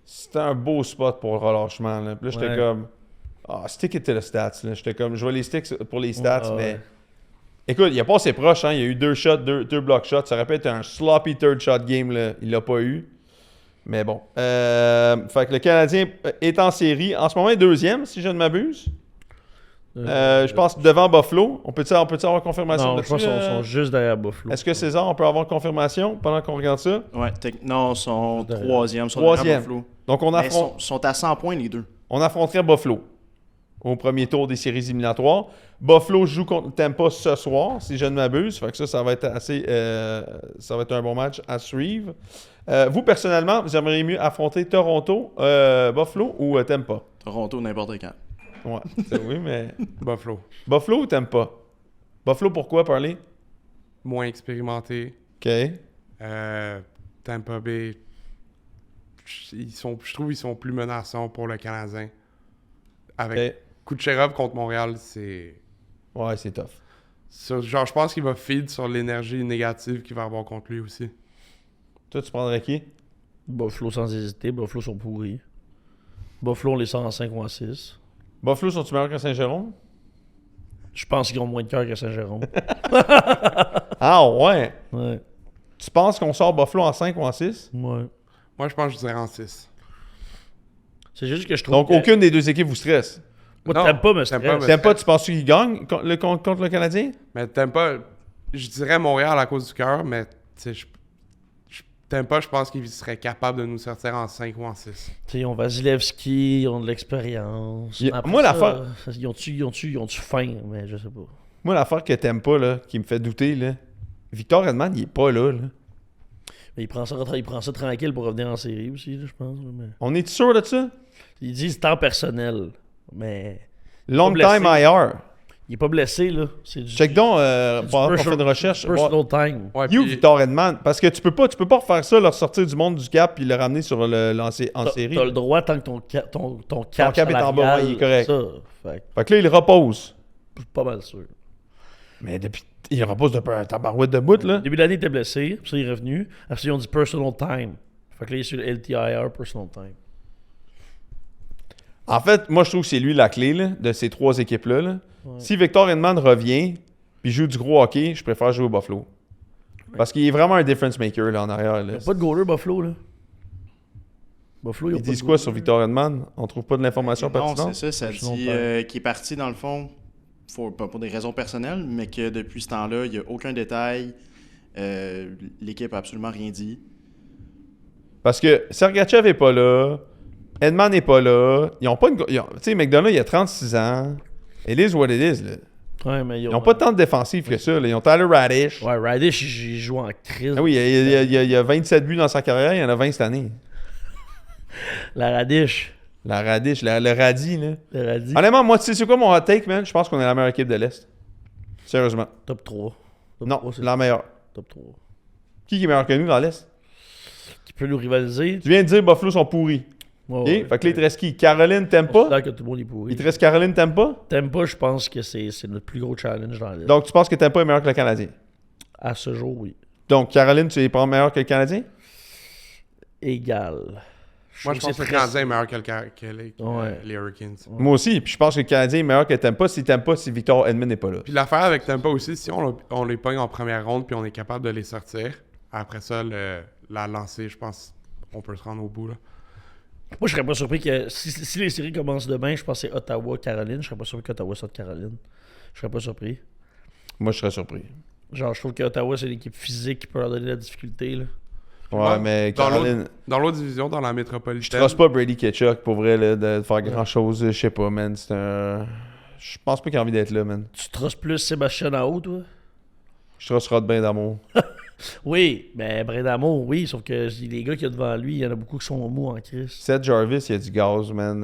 C'était un beau spot pour le relâchement. Là. Puis là, j'étais Ouais. comme, stick it to the stats. Là. J'étais comme, je vais les sticks pour les stats, Ouais, mais... ouais. Écoute, il a pas assez proche, hein. Il y a eu 2 shots, 2 block shots. Ça aurait pu être un sloppy third shot game, là. Il l'a pas eu. Mais bon. Fait que le Canadien est en série. En ce moment, il est deuxième, si je ne m'abuse. Je pense devant Buffalo. On peut-tu avoir confirmation Non, je dessus, pense qu'ils sont juste derrière Buffalo. Est-ce que César, on peut avoir confirmation pendant qu'on regarde ça? Ouais, non, ils sont troisième. Troisième. Donc, Mais ils sont à 100 points, les deux. on affronterait Buffalo au premier tour des séries éliminatoires. Buffalo joue contre Tampa ce soir, si je ne m'abuse. Fait que ça va être assez... ça va être un bon match à suivre. Vous, personnellement, vous aimeriez mieux affronter Toronto, Buffalo ou Tampa? Toronto, n'importe quand. Ouais, oui, mais... Buffalo. Buffalo ou Tampa? Buffalo, pourquoi parler? Moins expérimenté. OK. Tampa Bay, je trouve qu'ils sont plus menaçants pour le Canadien. Avec OK. Kucherov contre Montréal, c'est... Ouais, c'est tough. Genre, je pense qu'il va feed sur l'énergie négative qu'il va avoir contre lui aussi. Toi, tu prendrais qui? Buffalo sans hésiter. Buffalo sont pourris. Buffalo, on les sort en 5 ou en 6. Buffalo, sont-ils meilleurs que Saint-Jérôme? Je pense qu'ils ont moins de cœur que Saint-Jérôme. Ah, ouais! Ouais. Tu penses qu'on sort Buffalo en 5 ou en 6? Ouais. Moi, je pense que je dirais en 6. C'est juste que je trouve Donc, que... aucune des deux équipes vous stresse. Moi, Non, t'aimes pas me t'aimes stress. pas T'aimes pas, tu penses qu'ils gagnent contre le Canadien? Mais Tampa, je dirais Montréal à cause du cœur, mais tu sais, Tampa, je pense qu'il serait capable de nous sortir en 5 ou en 6. Tu sais, ils ont Vasilevski, ils ont de l'expérience. Après moi, ça, l'affaire- Ils ont-tu faim, mais je sais pas. Moi, l'affaire que t'aimes pas, là, qui me fait douter, là, Victor Edman, il est pas là. Mais il prend ça tranquille pour revenir en série aussi, là, je pense. là, mais... On est sûr de ça? Ils disent temps personnel, mais Long Pas time blessé. IR. il est pas blessé, là. C'est du Check donc, du pendant qu'on fait une recherche. personal time. Ouais, You, puis- Victor Edman. Parce que tu peux pas refaire ça, leur sortir du monde du cap puis le ramener sur en série. T'as le droit tant que ton cap cap est en bas, salarial, ouais, il est correct. Ça, fait Fait que là, il repose. que je suis pas mal sûr. Mais depuis, il repose depuis un tabarouette de bout, là. Au début de l'année, il était blessé, puis ça, il est revenu. Après, ils ont dit personal time. Fait que là, il est sur le LTIR, personal time. En fait, moi, je trouve que c'est lui la clé là, de ces 3 équipes-là. Là. Ouais. Si Victor Edman revient puis joue du gros hockey, je préfère jouer au Buffalo. Parce qu'il est vraiment un difference maker là, en arrière. Il Là. n'y a pas de goaler, Buffalo, là. Buffalo, Ils disent quoi sur Victor Edman? On trouve pas de l'information Non, pertinente? c'est ça. Ça Personal dit time. qu'il est parti, dans le fond, pas pour des raisons personnelles, mais que depuis ce temps-là, il n'y a aucun détail. L'équipe a absolument rien dit. Parce que Sergachev est pas là. Edman n'est pas là. Ils ont pas une... Tu sais, McDonough, il a 36 ans. It is what it is, là. Ouais, mais Ils n'ont pas tant de défensifs que ça. Là. Ils ont Tyler Radish. Ouais, Radish, il joue en crise. Ah oui, il y a 27 buts dans sa carrière. Il y en a 20 cette année. La Radish. La Radish, le Radis, là. Le Radis. Honnêtement, moi, tu sais, c'est quoi mon hot take, man? Je pense qu'on est la meilleure équipe de l'Est. Sérieusement. Top 3. Top Non, 3, c'est la meilleure. top 3. Qui est meilleur que nous dans l'Est? Qui peut nous rivaliser. Tu viens de dire Buffalo sont pourris. Ouais, OK? ouais. Fait que là, il te reste qui? Caroline, t'aimes On pas? considère que tout le monde est pourri. Il te reste Caroline, t'aimes pas? T'aimes pas, je pense que c'est notre plus gros challenge dans la Donc, tu penses que t'aimes pas est meilleur que le Canadien? À ce jour, oui. Donc, Caroline, tu es pas meilleur que le Canadien? Égal. Moi, je pense que le Canadien est meilleur que Ouais. les Hurricanes. Moi aussi. Puis je pense que le Canadien est meilleur que t'aimes pas si t'aimes pas si Victor Edmond n'est pas là. Puis l'affaire avec Tampa aussi, si on les pogne en première ronde puis on est capable de les sortir, après ça, la lancée, je pense, on peut se rendre au bout. Là. Moi, je serais pas surpris que si les séries commencent demain, je pense que c'est Ottawa-Caroline. Je serais pas surpris qu'Ottawa sorte Caroline. Je serais pas surpris. Moi, je serais surpris. Genre, je trouve qu'Ottawa, c'est une équipe physique qui peut leur donner la difficulté. Là. Ouais, mais Dans Caroline... Dans l'autre division, dans la Je métropolitaine, trace pas Brady Ketchuk pour vrai là, de faire grand chose. Je sais pas, man. C'est un... Je pense pas qu'il a envie d'être là, man. Tu trosses plus Sébastien en haut, toi? Je trosserai de bain d'amour. Oui, ben Brindamour, oui, sauf que les gars qu'il y a devant lui, il y en a beaucoup qui sont mous en crise. Seth Jarvis, il y a du gaz, man.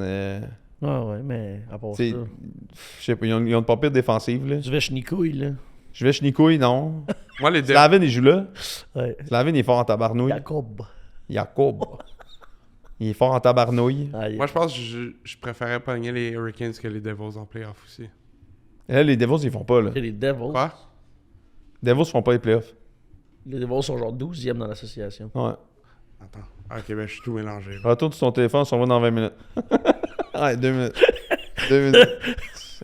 Ouais, mais à part ça. Je sais pas, ils ont une pas pire défensive, là. Du Vechnikouille, là. Je vais chez Nicouille, non. Moi, les Slavin, il joue là. Ouais. Slavin, il est fort en tabarnouille. Jacob. Jacob. Il est fort en tabarnouille. Ah, Moi, je pense que je préférais pogner les Hurricanes que les Devils en playoff aussi. Et là, les Devils, ils font pas, là. les Devils. Quoi? Les Devils font pas les playoffs. Les Devils sont genre 12e dans l'association. Ouais. Attends. Ok, ben je suis tout mélangé. là. Retourne sur ton téléphone, on s'en va dans 20 minutes. Ouais, 2 minutes. 2 minutes.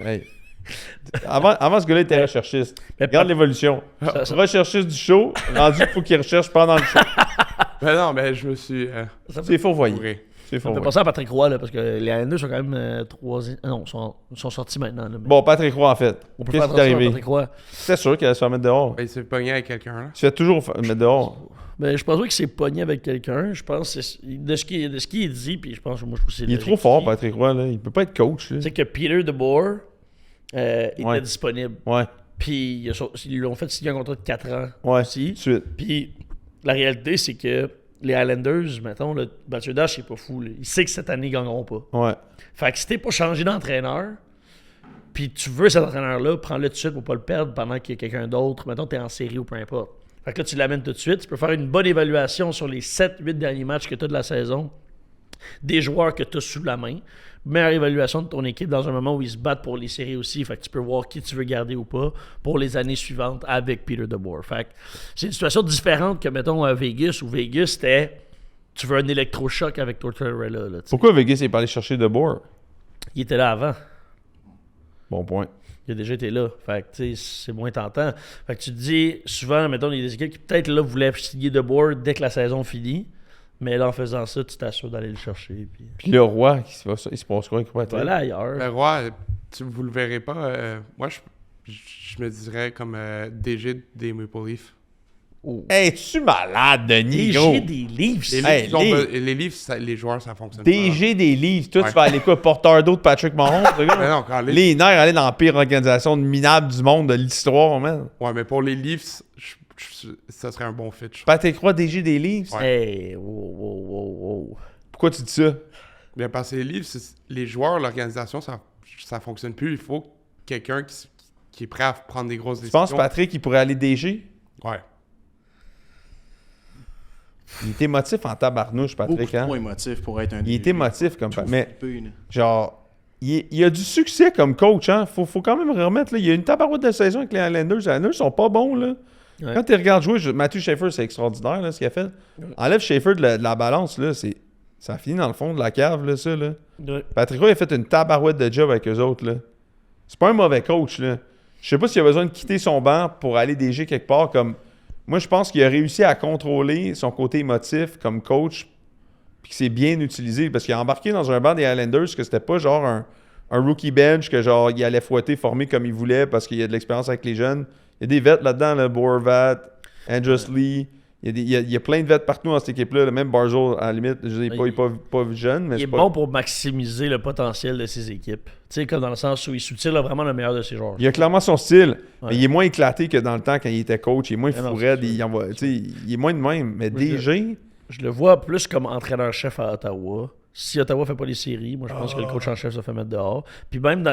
Hey. Avant ce gars-là, il était recherchiste. Mais Regarde l'évolution. Ça- Recherchiste du show, rendu qu'il faut qu'il recherche pendant le show. Ben non, ben je me suis C'est fourvoyé. fourré. C'est Ça me fait fourvoyé. penser à Patrick Roy, là, parce que les Islanders sont quand même 3e. Non, ils sont sortis maintenant. Là, mais Bon, Patrick Roy, en fait. on peut Qu'est-ce faire qui est attention à arrivé? Patrick Roy. C'était sûr qu'il allait se faire mettre dehors. Ben, il s'est pogné avec quelqu'un, là. Tu fais toujours mettre dehors. Ben, je pense pas qu'il s'est pogné avec quelqu'un. Je pense que de ce qui est dit, puis je pense que moi, je trouve que c'est Il est logique trop fort, aussi. Patrick Roy, là. Il peut pas être coach, là. C'est que Peter DeBoer était Ouais. disponible. Ouais, Puis ils lui ont fait signer un contrat de 4 ans ouais. aussi. Tout de suite. Puis la réalité, c'est que les Highlanders, mettons, le Mathieu Dash, c'est pas fou. Là. Il sait que cette année, ils gagneront pas. Ouais. Fait que si t'es pas changé d'entraîneur, puis tu veux cet entraîneur-là, prends-le tout de suite pour pas le perdre pendant qu'il y a quelqu'un d'autre. Mettons, t'es en série ou peu importe. Fait que là, tu l'amènes tout de suite. Tu peux faire une bonne évaluation sur les 7-8 derniers matchs que tu as de la saison, des joueurs que tu as sous la main. Meilleure évaluation de ton équipe dans un moment où ils se battent pour les séries aussi. Fait que tu peux voir qui tu veux garder ou pas pour les années suivantes avec Peter DeBoer. Fait que c'est une situation différente que, mettons, à Vegas, où Vegas, c'était tu veux un électrochoc avec Tortorella. Là, tu sais. Pourquoi Vegas est pas allé chercher de Boer? Il était là avant. Bon point. Il a déjà été là. Fait que, tu sais, c'est moins tentant. Fait que tu te dis, souvent, mettons, il y a des équipes qui peut-être là voulaient signer DeBoer dès que la saison finit. Mais là, en faisant ça, tu t'assures d'aller le chercher. Puis Puis le roi, il se passe quoi avec Roy? voilà ailleurs. Le roi, vous le verrez pas. Moi, je me dirais comme DG des Maple Leafs. Hey, es-tu malade, Denis, gros? DG des Leafs. Les Hey, Leafs, les Leafs, les joueurs, ça fonctionne DG des livres. Toi, Ouais. tu vas aller quoi? Porteur d'eau de Patrick Mahomes, le pas. Mais gars? non, quand Les nerfs aller dans la pire organisation minable du monde de l'histoire, man. Ouais, mais pour les Leafs, ça serait un bon fit. je trouve. Patrick Roy, DG des livres? Ouais. Hey, wow. Pourquoi tu dis ça? Bien, parce que les Leafs, les joueurs, l'organisation, ça fonctionne plus. Il faut quelqu'un qui est prêt à prendre des grosses Tu décisions. penses, Patrick, il pourrait aller DG? Ouais. Il était émotif en tabarnouche, Beaucoup Patrick, hein? trop émotif pour être un Il était émotif comme... Trop Mais, flippé, là. genre, il a du succès comme coach, hein? Faut quand même remettre, là. Il y a une tabarouette de saison avec les Highlanders. Les Highlanders sont pas bons, là. Ouais. Quand tu regardes jouer, Matthew Schaefer, c'est extraordinaire, là, ce qu'il a fait. Enlève Schaefer de la balance, là, ça finit dans le fond de la cave, là, ça, là. Ouais. Patrick Roy a fait une tabarouette de job avec eux autres, là. C'est pas un mauvais coach, là. Je sais pas s'il a besoin de quitter son banc pour aller DG quelque part, comme... Moi, je pense qu'il a réussi à contrôler son côté émotif comme coach, puis que c'est bien utilisé, parce qu'il a embarqué dans un banc des Highlanders, que c'était pas genre un rookie bench, que genre, il allait fouetter, former comme il voulait, parce qu'il y a de l'expérience avec les jeunes. Il y a des vets là-dedans, là, Boervat, Andrus Lee... Il y a plein de vets partout dans cette équipe-là. Même Barzell, à la limite, je dis, il n'est pas jeune, mais Il c'est est pas... bon pour maximiser le potentiel de ses équipes. Tu sais, comme dans le sens où il soutient là, vraiment le meilleur de ses joueurs. Il a clairement son style, Ouais. mais il est moins éclaté que dans le temps quand il était coach. Il est moins Ah non, fou c'est raide, sûr. il est moins de même. Mais Oui, DG, Je le vois plus comme entraîneur-chef à Ottawa. Si Ottawa fait pas les séries, moi je pense que le coach en chef se fait mettre dehors. Puis même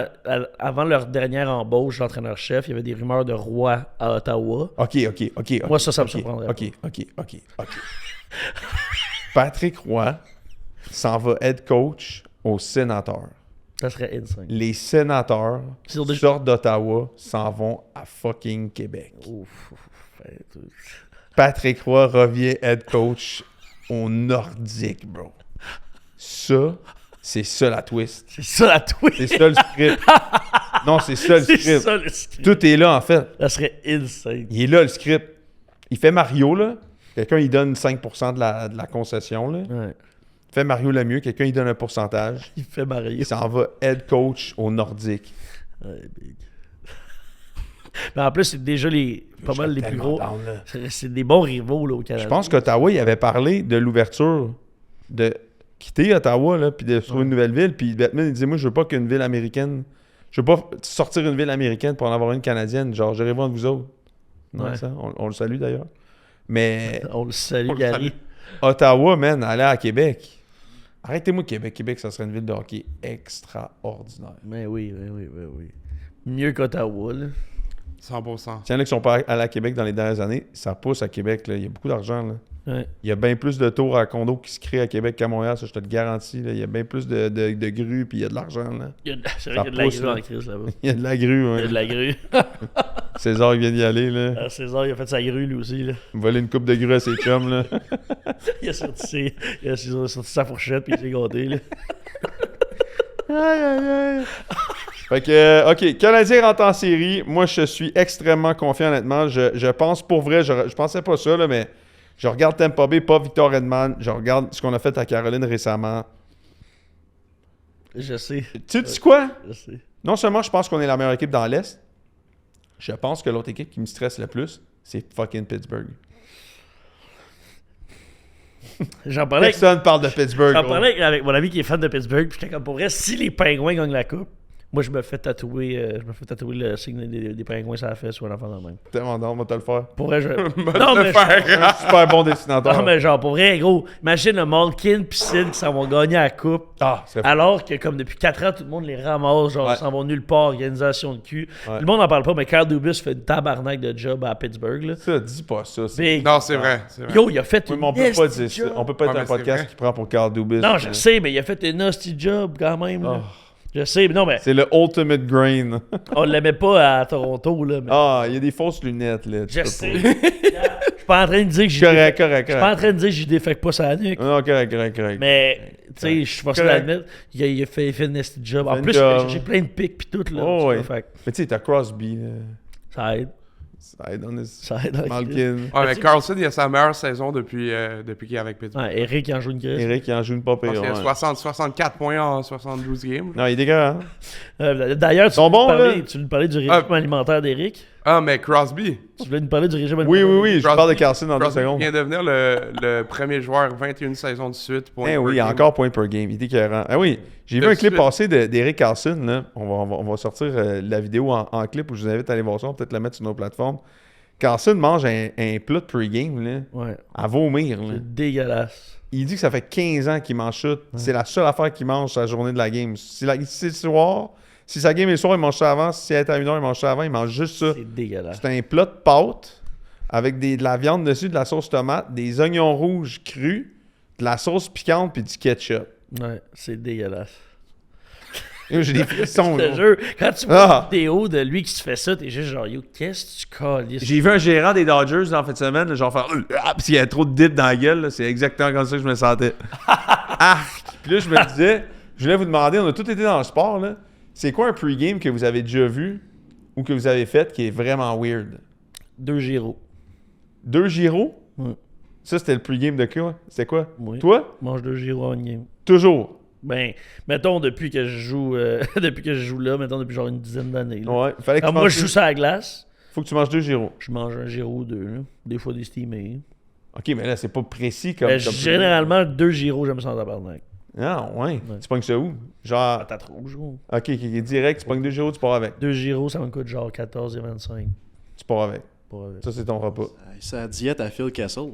avant leur dernière embauche d'entraîneur-chef, il y avait des rumeurs de Roy à Ottawa. OK. Moi, ça me OK, surprendrait OK. Patrick Roy s'en va head coach aux sénateurs. Ça serait insane. Les sénateurs Ils ont déjà- sortent d'Ottawa, s'en vont à fucking Québec. Ouf. Patrick Roy revient head coach au Nordique, bro. Ça, c'est ça la twist. C'est ça la twist. C'est ça le script. Non, c'est ça le C'est script. ça le script. Tout est là, en fait. Ça serait insane. Il est là, le script. Il fait Mario, là. Quelqu'un, il donne 5% de la concession, là. Ouais. Il fait Mario le mieux. Quelqu'un, il donne un pourcentage. Il fait marier. Il s'en va head coach au Nordique. Ouais, big. Mais en plus, c'est déjà pas mal les plus gros. Tellement down, là. C'est des bons rivaux là, au Canada. Je pense qu'Ottawa, il avait parlé de l'ouverture de quitter Ottawa, là, puis de se trouver une nouvelle ville. Puis Batman, il disait, moi, je veux pas qu'une ville américaine Je veux pas sortir une ville américaine pour en avoir une canadienne. Genre, j'irai voir de vous autres. Non, Ouais. ça, on le salue d'ailleurs. Mais On le salue, On le Gary. salue. Ottawa, man, aller à Québec. Arrêtez-moi Québec. Québec, ça serait une ville de hockey extraordinaire. Mais oui. Mieux qu'Ottawa, là. 100%. S'il y en a qui sont pas allés à Québec dans les dernières années, ça pousse à Québec. Là. Il y a beaucoup d'argent. Là. Ouais. Il y a bien plus de tours à condo qui se créent à Québec qu'à Montréal, ça je te le garantis. Là. Il y a bien plus de grues puis il y a de l'argent. Là. C'est Ça vrai qu'il y a de la pousse, grue là. en crise là-bas. Il y a de la grue. Il y Ouais. a de la grue. César il vient d'y aller. Là. Ah, César, il a fait sa grue lui aussi. Là. Voler une coupe de grue à ses chums. Là. Il a sorti sa fourchette puis il s'est gâté. Là. Fait que, OK, Canadien rentre en série. Moi, je suis extrêmement confiant, honnêtement. Je pense pour vrai, je pensais pas ça, là, mais je regarde Tampa Bay, pas Victor Edman. Je regarde ce qu'on a fait à Caroline récemment. Je sais. Tu sais quoi? Je sais. Non seulement je pense qu'on est la meilleure équipe dans l'Est, je pense que l'autre équipe qui me stresse le plus, c'est fucking Pittsburgh. J'en parlais avec, Personne parle de Pittsburgh. j'en gros. parlais avec mon ami qui est fan de Pittsburgh. Puis j'étais comme pour vrai, si les Pingouins gagnent la coupe, moi je me fais tatouer le signe des Pingouins sur la fesse ou un enfant de même. Tellement non, on va te le faire. Pour vrai, je. Va non, te mais. faire. Super bon dessinateur. Non, mais genre, pour vrai, gros, imagine le Malkin pis Sid qui s'en vont gagner la coupe. Ah, c'est Alors que, comme depuis 4 ans, tout le monde les ramasse, genre, Ouais. ils s'en vont nulle part, organisation de cul. Ouais. Le monde n'en parle pas, mais Kyle Dubas fait une tabarnak de job à Pittsburgh, là. ça, dis pas ça. c'est- Big. Non, c'est vrai. C'est vrai. Yo, il a fait Oui, une mais on peut pas nasty dire ça. job. On peut pas être Ah, un mais c'est podcast vrai. qui prend pour Carl Dubis. Non, je sais, mais il a fait une nasty job quand même, là. Oh. Je sais, mais non, mais C'est le ultimate grain. on l'aimait pas à Toronto, là. Mais Ah, il y a des fausses lunettes, là. Tu je peux sais. pas. Je suis pas en train de dire que j'y Correct, correct, Je suis pas en correct. train de dire que j'y défecte pas sa nuque. Non, correct. Mais, tu sais, je suis forcé Correct. d'admettre, il a fait une nasty job. Fait En une plus, job. j'ai plein de pics pis tout, là. Oh, tu ouais. vois, fait que Mais tu sais, t'as Crosby, là. ça aide. Ça aide, on est... Ça aide. en crise. Malkin. Ouais, mais Carlson, il a sa meilleure saison depuis qu'il est avec Pittsburgh. Ouais, Eric, il en joue une crise. Eric, il en joue une pas Je pense pire. qu'il a Ouais. 64 points en 72 games. Non, il est dégueulasse. D'ailleurs, Ils sont bons, là. tu voulais nous parler du régime alimentaire d'Eric? Ah, mais Crosby. Tu voulais nous parler du régime Oui, alimentaire? je Crosby- parle de Carlson dans 2 Crosby secondes. vient de devenir le premier joueur 21 saisons de suite. Point Eh per oui, game. encore point per game. Il était écœurant. Ah oui, j'ai vu De un clip suite. passer d'Eric Carlson. Là. On va sortir la vidéo en clip où je vous invite à aller voir ça. On va peut-être la mettre sur nos plateformes. Carlson mange un plat de pre-game là, Ouais, à vomir. Là. c'est dégueulasse. Il dit que ça fait 15 ans qu'il mange ça. C'est la seule affaire qu'il mange sa journée de la game. Si c'est le soir, si sa game est le soir, il mange ça avant. Si elle est à 1h, il mange ça avant. Il mange juste ça. C'est dégueulasse. C'est un plat de pâte avec de la viande dessus, de la sauce tomate, des oignons rouges crus, de la sauce piquante puis du ketchup. Ouais, c'est dégueulasse. Yo, j'ai des frissons. Je te gros. jure, quand tu vois Ah. une vidéo de lui qui se fait ça, t'es juste genre, yo, qu'est-ce que tu calisses? J'ai vu un gérant des Dodgers en fin de semaine, là, genre faire parce qu'il y a trop de dip dans la gueule, là, c'est exactement comme ça que je me sentais. Puis là, je me disais, je voulais vous demander, on a tous été dans le sport, là. C'est quoi un pre-game que vous avez déjà vu ou que vous avez fait qui est vraiment weird? 2 gyros. 2 gyros? Ouais. Ça, c'était le pre-game de quoi? C'était quoi? Oui. Toi? Mange 2 gyros en une game. Toujours? Ben, mettons, depuis que je joue là, mettons, depuis genre une dizaine d'années. là. Ouais. Fallait que Alors tu moi, manges je joue sur la glace, Faut que tu manges 2 gyros. je mange un gyro ou 2, là. Des fois des steamés. OK, mais là, c'est pas précis comme... Ben, comme généralement, 2 gyros, j'aime ça en tabarnak. Ah, ouais. Tu pognes ça où? Genre... T'as trop, gros. OK, direct, tu pognes 2 gyros, tu pars avec. 2 gyros, ça me coûte genre 14,25. Tu pars avec. Pour avec. Ça, c'est ton repas. C'est la diète à Phil Kessel.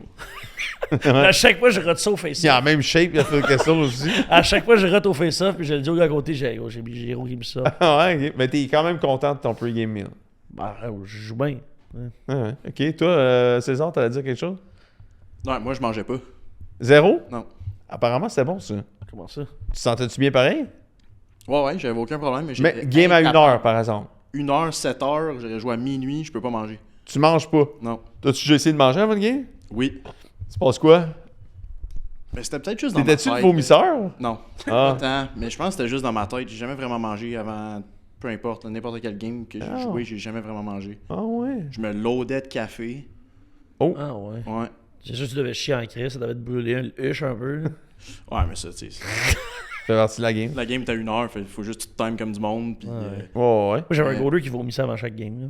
À chaque fois, je rate ça au face-off. Il a la même shape, il a fait Kessel aussi. À chaque fois, je rate au face-off, puis je le dis au gars à côté, j'ai mis Gyro qui me ça. Ah ouais, ok. Mais t'es quand même content de ton pre-game meal. Bah, je joue bien. Ah ouais. Ok, toi, César, t'allais dire quelque chose? Non, moi, je mangeais pas. 0? Non. Apparemment, c'était bon, ça. Comment ça? Tu sentais-tu bien pareil? Ouais, j'avais aucun problème. Mais, Mais game à 1 heure, par exemple. 1 heure, 7 heures, j'aurais joué à minuit, je peux pas manger. Tu manges pas. Non. T'as-tu déjà essayé de manger avant le game? Oui. Tu passes quoi? Mais c'était peut-être juste dans ma tête. T'étais-tu le vomisseur? Non. Ah. Pas tant. Mais je pense que c'était juste dans ma tête. J'ai jamais vraiment mangé avant, peu importe, n'importe quel game que j'ai joué, j'ai jamais vraiment mangé. Ah ouais. Je me loadais de café. Ah ouais. Ouais. C'est juste que tu devais chier en crise, ça devait te brûler le huche un peu. là. Ouais, mais ça, tu sais. Fait partie de la game. La game est à 1 heure, faut juste que tu te times comme du monde. Puis, Oh ouais. Moi, j'avais un Ouais. goaler qui vomissait avant chaque game. Là.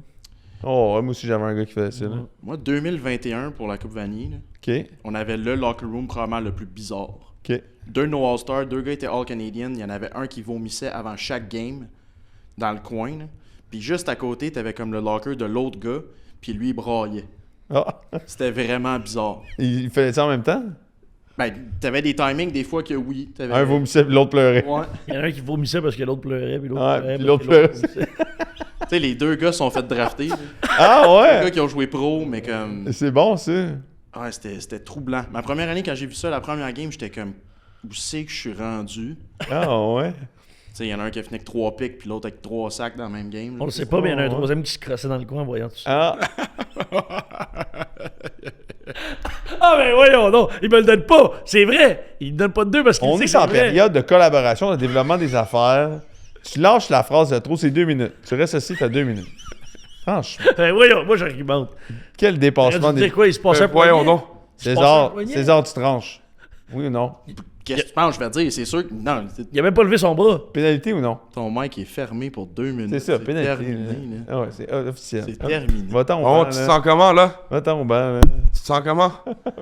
Oh ouais, moi aussi j'avais un gars qui faisait ça. Là. moi, 2021 pour la Coupe Vanille, là, Ok. on avait le locker room probablement le plus bizarre. Ok. 2 de nos All-Stars, 2 gars étaient All-Canadian. Il y en avait un qui vomissait avant chaque game. dans le coin, là. Puis juste à côté, t'avais comme le locker de l'autre gars, puis lui, il braillait. Ah, C'était vraiment bizarre. il faisait ça en même temps? Ben, t'avais des timings des fois que oui. T'avais... Un vomissait puis l'autre pleurait. Ouais. Il y en a un qui vomissait parce que l'autre pleurait, puis l'autre Ouais, pleurait. puis parce l'autre que l'autre pleurait. vomissait. Tu sais, les deux gars sont fait drafter. là. Ah Les ouais? gars qui ont joué pro, mais comme... C'est bon, ça. Ouais, c'était troublant. Ma première année, quand j'ai vu ça, la première game, j'étais comme... Où c'est que je suis rendu? Ah ouais? Tu sais, il y en a un qui a fini avec 3 pics, puis l'autre avec 3 sacs dans le même game. là. On le sait pas, mais il y en a un troisième qui se crossait dans le coin en voyant tout ça. Ah, Ah, ben voyons, non, il me le donne pas. C'est vrai. Il me donne pas de deux parce qu'il on sait est que c'est en vrai. période de collaboration, de développement des affaires. Tu lâches la phrase de trop, c'est 2 minutes. Tu restes assis, t'as 2 minutes. Franchement, Ben voyons, moi j'argumente. quel dépassement T'aurais dû des... dire quoi, il se passait un Voyons poignet? donc. César, poignet? César, tu tranches. Oui ou non? Qu'est-ce que tu penses? Je vais te dire, c'est sûr que... Non, Il a même pas levé son bras. Pénalité ou non? ton mic est fermé pour 2 minutes. C'est ça, pénalité. terminé, là. Ah ouais, c'est officiel. C'est Ah, terminé. Va-t'en au Oh, banc, tu te là. sens comment, là? Va-t'en au banc, là. Tu te sens comment?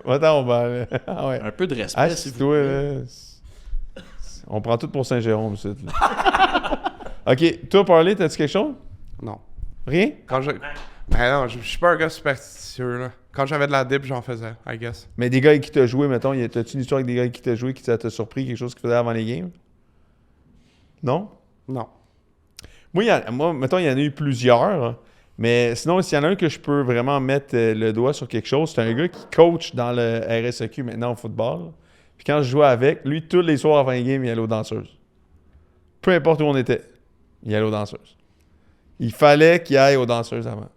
Va-t'en au banc, là. Ah ouais. Un peu de respect, s'il vous Assis-toi, plaît. là. On prend tout pour Saint-Jérôme, ici, là. OK, toi, Parley, t'as-tu quelque chose? Non. Rien? Quand je... Ben non, je suis pas un gars superstitieux, là. Quand j'avais de la dip, j'en faisais, I guess. Mais des gars qui t'ont joué, mettons, t'as-tu une histoire avec des gars qui t'ont joué, qui ça t'a surpris, quelque chose qu'ils faisaient avant les games? Non? Non. Moi, mettons, il y en a eu plusieurs, mais sinon, s'il y en a un que je peux vraiment mettre le doigt sur quelque chose, c'est un gars qui coach dans le RSEQ maintenant au football. Puis quand je jouais avec, lui, tous les soirs avant les games, il allait aux danseuses. Peu importe où on était, il allait aux danseuses. Il fallait qu'il aille aux danseuses avant.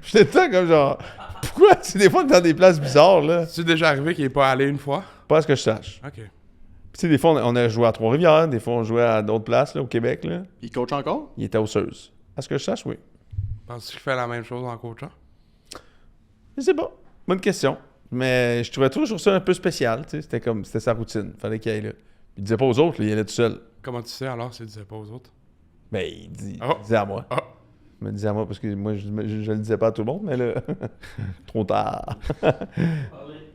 J'étais tout le temps comme genre, pourquoi? C'est des fois dans des places bizarres, là. C'est déjà arrivé qu'il est pas allé une fois? Pas à ce que je sache. Ok. Puis tu sais, des fois, on a joué à Trois-Rivières, des fois, on jouait à d'autres places, là, au Québec, là. Il coach encore? Il était aux Seuses. À ce que je sache, oui. Penses-tu qu'il fait la même chose en coachant? Je sais pas. Bonne question. Mais je trouvais toujours ça un peu spécial, tu sais. C'était sa routine. Fallait qu'il aille là. Il disait pas aux autres, là, il allait tout seul. Comment tu sais alors s'il disait pas aux autres? Ben, il disait à moi. Oh. Il me disait à moi parce que moi, je le disais pas à tout le monde, mais là, trop tard.